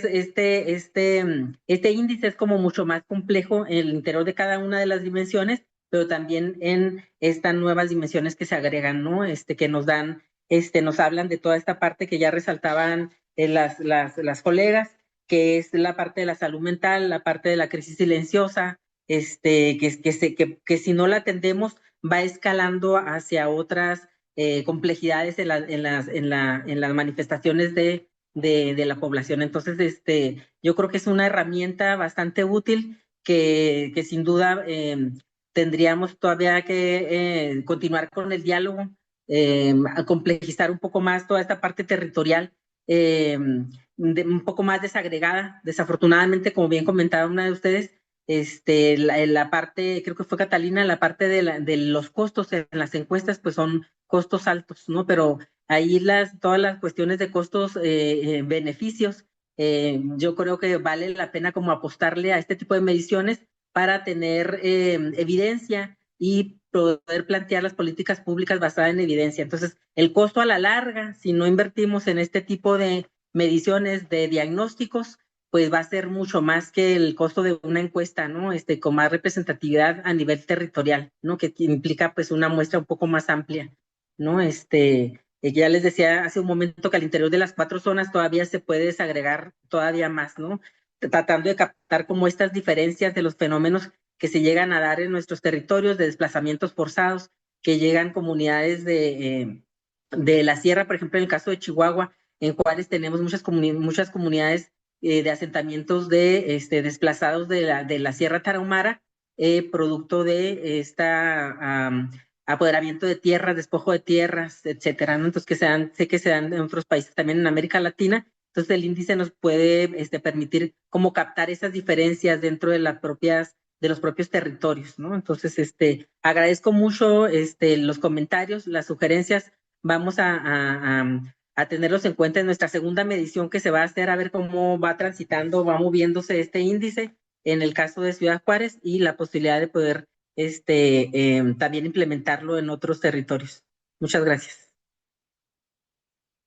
este índice es como mucho más complejo en el interior de cada una de las dimensiones, pero también en estas nuevas dimensiones que se agregan, ¿no? Que nos dan, nos hablan de toda esta parte que ya resaltaban las colegas, que es la parte de la salud mental, la parte de la crisis silenciosa, que si no la atendemos va escalando hacia otras complejidades en las manifestaciones de la población. Entonces, yo creo que es una herramienta bastante útil que sin duda tendríamos todavía que continuar con el diálogo, a complejizar un poco más toda esta parte territorial, un poco más desagregada. Desafortunadamente, como bien comentaba una de ustedes, la parte, creo que fue Catalina, la parte de los costos en las encuestas, pues son costos altos, ¿no? Pero ahí todas las cuestiones de costos, beneficios, yo creo que vale la pena como apostarle a este tipo de mediciones para tener evidencia y poder plantear las políticas públicas basadas en evidencia. Entonces, el costo a la larga, si no invertimos en este tipo de mediciones, de diagnósticos, pues va a ser mucho más que el costo de una encuesta, ¿no? Con más representatividad a nivel territorial, ¿no? Que implica pues una muestra un poco más amplia, ¿no? Ya les decía hace un momento que al interior de las 4 zonas todavía se puede desagregar todavía más, ¿no? Tratando de captar como estas diferencias de los fenómenos que se llegan a dar en nuestros territorios, de desplazamientos forzados, que llegan comunidades de la sierra, por ejemplo, en el caso de Chihuahua, en Juárez tenemos muchas comunidades de asentamientos de desplazados de la Sierra Tarahumara, producto de apoderamiento de tierras, despojo de tierras, etcétera, ¿no? Entonces, sé que se dan en otros países también en América Latina. Entonces, el índice nos puede permitir como captar esas diferencias dentro de de los propios territorios, ¿no? Entonces, agradezco mucho los comentarios, las sugerencias. Vamos a tenerlos en cuenta en nuestra segunda medición que se va a hacer, a ver cómo va transitando, va moviéndose este índice en el caso de Ciudad Juárez y la posibilidad de poder también implementarlo en otros territorios. Muchas gracias.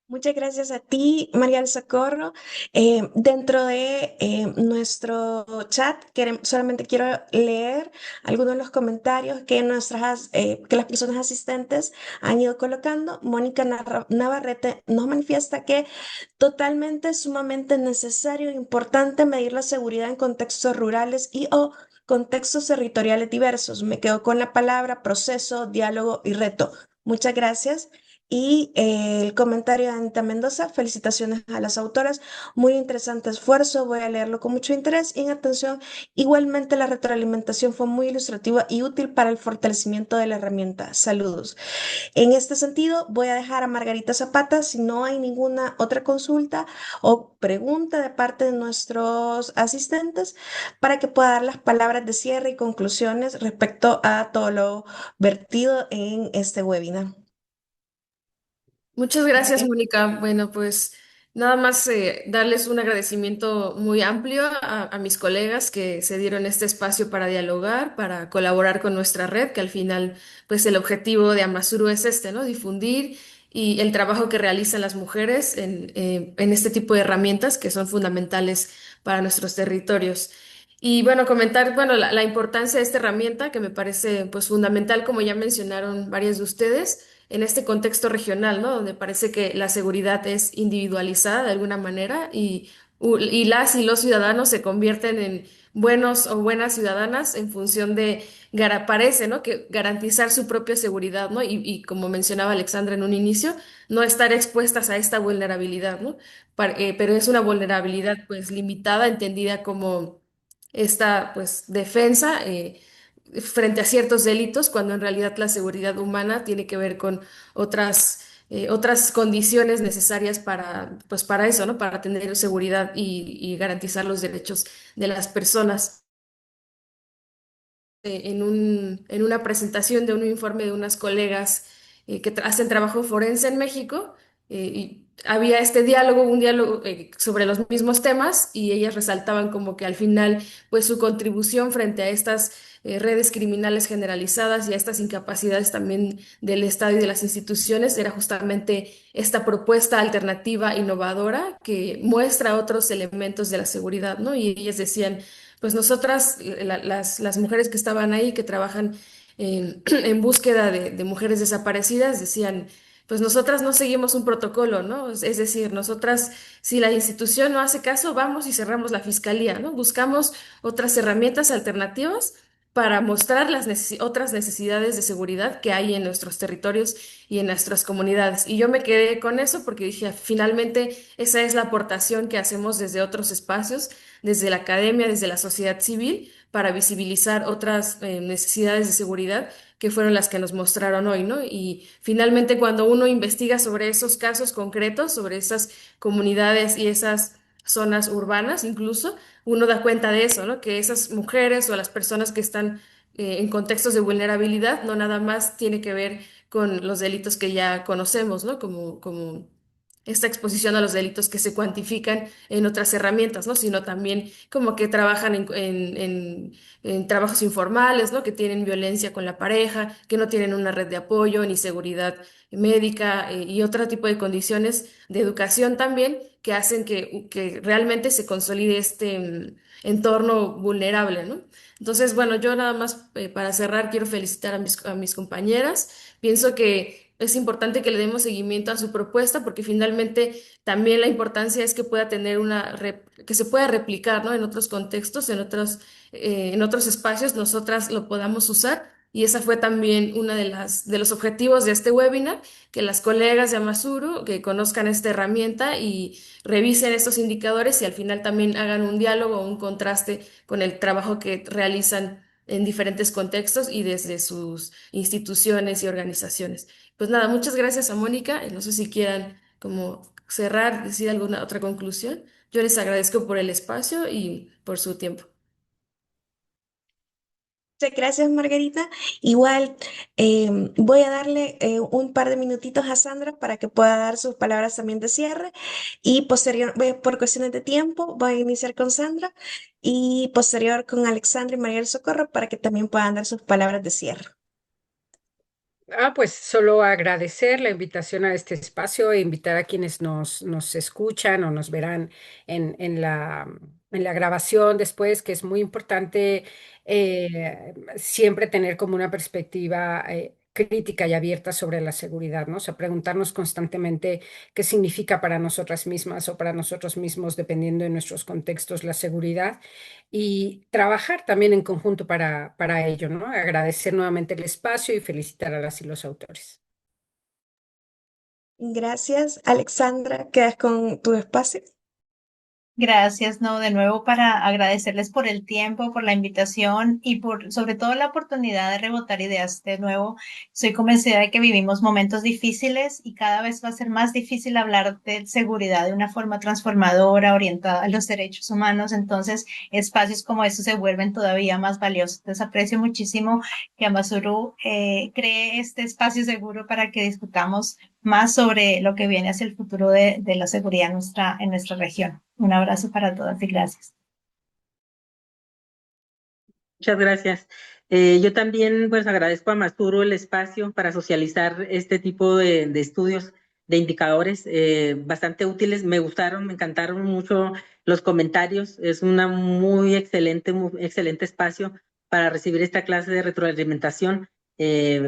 Muchas gracias a ti, María del Socorro. Dentro de nuestro chat, solamente quiero leer algunos de los comentarios que, que las personas asistentes han ido colocando. Mónica Navarrete nos manifiesta que totalmente, sumamente necesario e importante medir la seguridad en contextos rurales y o contextos territoriales diversos. Me quedo con la palabra proceso, diálogo y reto. Muchas gracias. Y el comentario de Anita Mendoza, felicitaciones a las autoras, muy interesante esfuerzo, voy a leerlo con mucho interés y en atención. Igualmente la retroalimentación fue muy ilustrativa y útil para el fortalecimiento de la herramienta. Saludos. En este sentido, voy a dejar a Margarita Zapata, si no hay ninguna otra consulta o pregunta de parte de nuestros asistentes, para que pueda dar las palabras de cierre y conclusiones respecto a todo lo vertido en este webinar. Muchas gracias, Mónica. Bueno, pues nada más darles un agradecimiento muy amplio a mis colegas que se dieron este espacio para dialogar, para colaborar con nuestra red, que al final, pues el objetivo de Amasuru es este, ¿no? Difundir y el trabajo que realizan las mujeres en este tipo de herramientas que son fundamentales para nuestros territorios. Y bueno, comentar, bueno, la importancia de esta herramienta que me parece pues fundamental, como ya mencionaron varias de ustedes en este contexto regional, ¿no? Donde parece que la seguridad es individualizada de alguna manera y las y los ciudadanos se convierten en buenos o buenas ciudadanas en función de, parece, ¿no? Que garantizar su propia seguridad, ¿no? Y como mencionaba Alexandra en un inicio, no estar expuestas a esta vulnerabilidad, ¿no? Pero es una vulnerabilidad pues limitada, entendida como esta pues defensa. Frente a ciertos delitos, cuando en realidad la seguridad humana tiene que ver con otras condiciones necesarias para, pues para eso, ¿no? Para tener seguridad y garantizar los derechos de las personas. En una presentación de un informe de unas colegas que hacen trabajo forense en México, y había este diálogo, un diálogo sobre los mismos temas y ellas resaltaban como que al final, pues su contribución frente a estas redes criminales generalizadas y a estas incapacidades también del Estado y de las instituciones era justamente esta propuesta alternativa, innovadora, que muestra otros elementos de la seguridad, ¿no? Y ellas decían pues nosotras, las mujeres que estaban ahí, que trabajan en búsqueda de mujeres desaparecidas, decían, pues nosotras no seguimos un protocolo, ¿no? Es decir, nosotras, si la institución no hace caso, vamos y cerramos la fiscalía, ¿no? Buscamos otras herramientas alternativas para mostrar otras necesidades de seguridad que hay en nuestros territorios y en nuestras comunidades. Y yo me quedé con eso porque dije, finalmente, esa es la aportación que hacemos desde otros espacios, desde la academia, desde la sociedad civil, para visibilizar otras necesidades de seguridad que fueron las que nos mostraron hoy, ¿no? Y finalmente cuando uno investiga sobre esos casos concretos, sobre esas comunidades y esas zonas urbanas incluso, uno da cuenta de eso, ¿no? Que esas mujeres o las personas que están en contextos de vulnerabilidad no nada más tiene que ver con los delitos que ya conocemos, ¿no? Como esta exposición a los delitos que se cuantifican en otras herramientas, ¿no? Sino también como que trabajan en trabajos informales, ¿no? Que tienen violencia con la pareja, que no tienen una red de apoyo ni seguridad médica y otro tipo de condiciones de educación también que hacen que realmente se consolide este entorno vulnerable, ¿no? Entonces, bueno, yo nada más para cerrar quiero felicitar a mis compañeras. Pienso que es importante que le demos seguimiento a su propuesta porque finalmente también la importancia es que pueda tener que se pueda replicar, ¿no? En otros contextos, en otros espacios, nosotras lo podamos usar. Y esa fue también una de los objetivos de este webinar, que las colegas de Amasuru que conozcan esta herramienta y revisen estos indicadores y al final también hagan un diálogo o un contraste con el trabajo que realizan en diferentes contextos y desde sus instituciones y organizaciones. Pues nada, muchas gracias a Mónica. No sé si quieran como cerrar, decir alguna otra conclusión. Yo les agradezco por el espacio y por su tiempo. Muchas gracias, Margarita. Igual voy a darle un par de minutitos a Sandra para que pueda dar sus palabras también de cierre y posterior, por cuestiones de tiempo, voy a iniciar con Sandra y posterior con Alexandra y María del Socorro para que también puedan dar sus palabras de cierre. Pues solo agradecer la invitación a este espacio e invitar a quienes nos escuchan o nos verán en la grabación después, que es muy importante siempre tener como una perspectiva crítica y abierta sobre la seguridad, ¿no? O sea, preguntarnos constantemente qué significa para nosotras mismas o para nosotros mismos, dependiendo de nuestros contextos, la seguridad y trabajar también en conjunto para ello, ¿no? Agradecer nuevamente el espacio y felicitar a las y los autores. Gracias, Alexandra. Quedas con tu espacio. Gracias, no, de nuevo para agradecerles por el tiempo, por la invitación y por sobre todo la oportunidad de rebotar ideas. De nuevo, soy convencida de que vivimos momentos difíciles y cada vez va a ser más difícil hablar de seguridad de una forma transformadora, orientada a los derechos humanos. Entonces, espacios como estos se vuelven todavía más valiosos. Entonces, aprecio muchísimo que Amazuru cree este espacio seguro para que discutamos más sobre lo que viene hacia el futuro de la seguridad en nuestra región. Un abrazo para todas y gracias. Muchas gracias. Yo también pues agradezco a Masturo el espacio para socializar este tipo de estudios, de indicadores bastante útiles. Me gustaron, me encantaron mucho los comentarios. Es una muy excelente espacio para recibir esta clase de retroalimentación.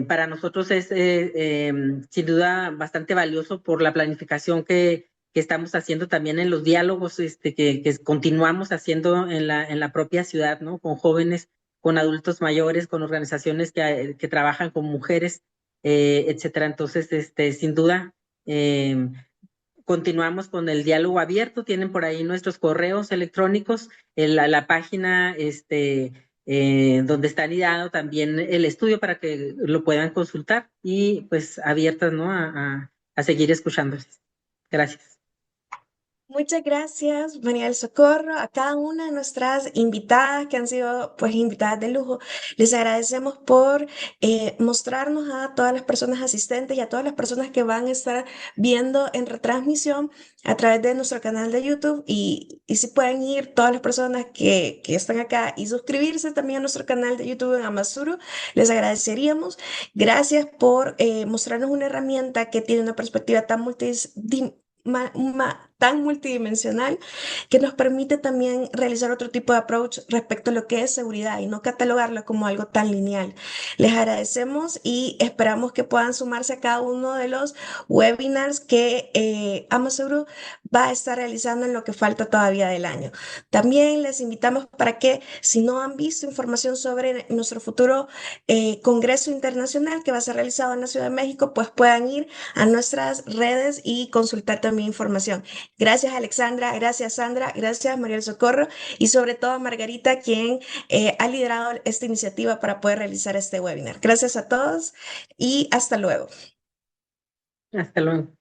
Para nosotros es sin duda bastante valioso por la planificación que estamos haciendo también en los diálogos que continuamos haciendo en la propia ciudad, ¿no? Con jóvenes, con adultos mayores, con organizaciones que trabajan con mujeres, etcétera. Entonces, sin duda, continuamos con el diálogo abierto. Tienen por ahí nuestros correos electrónicos, la página donde está anidado también el estudio para que lo puedan consultar y pues abiertas, ¿no? A seguir escuchándoles. Gracias. Muchas gracias, María del Socorro, a cada una de nuestras invitadas que han sido pues invitadas de lujo. Les agradecemos por mostrarnos a todas las personas asistentes y a todas las personas que van a estar viendo en retransmisión a través de nuestro canal de YouTube y si pueden ir todas las personas que están acá y suscribirse también a nuestro canal de YouTube en Amazuru, les agradeceríamos. Gracias por mostrarnos una herramienta que tiene una perspectiva tan tan multidimensional que nos permite también realizar otro tipo de approach respecto a lo que es seguridad y no catalogarlo como algo tan lineal. Les agradecemos y esperamos que puedan sumarse a cada uno de los webinars que Amazuru va a estar realizando en lo que falta todavía del año. También les invitamos para que si no han visto información sobre nuestro futuro Congreso Internacional que va a ser realizado en la Ciudad de México, pues puedan ir a nuestras redes y consultar también información. Gracias, Alexandra, gracias, Sandra, gracias, María del Socorro y sobre todo a Margarita, quien ha liderado esta iniciativa para poder realizar este webinar. Gracias a todos y hasta luego. Hasta luego.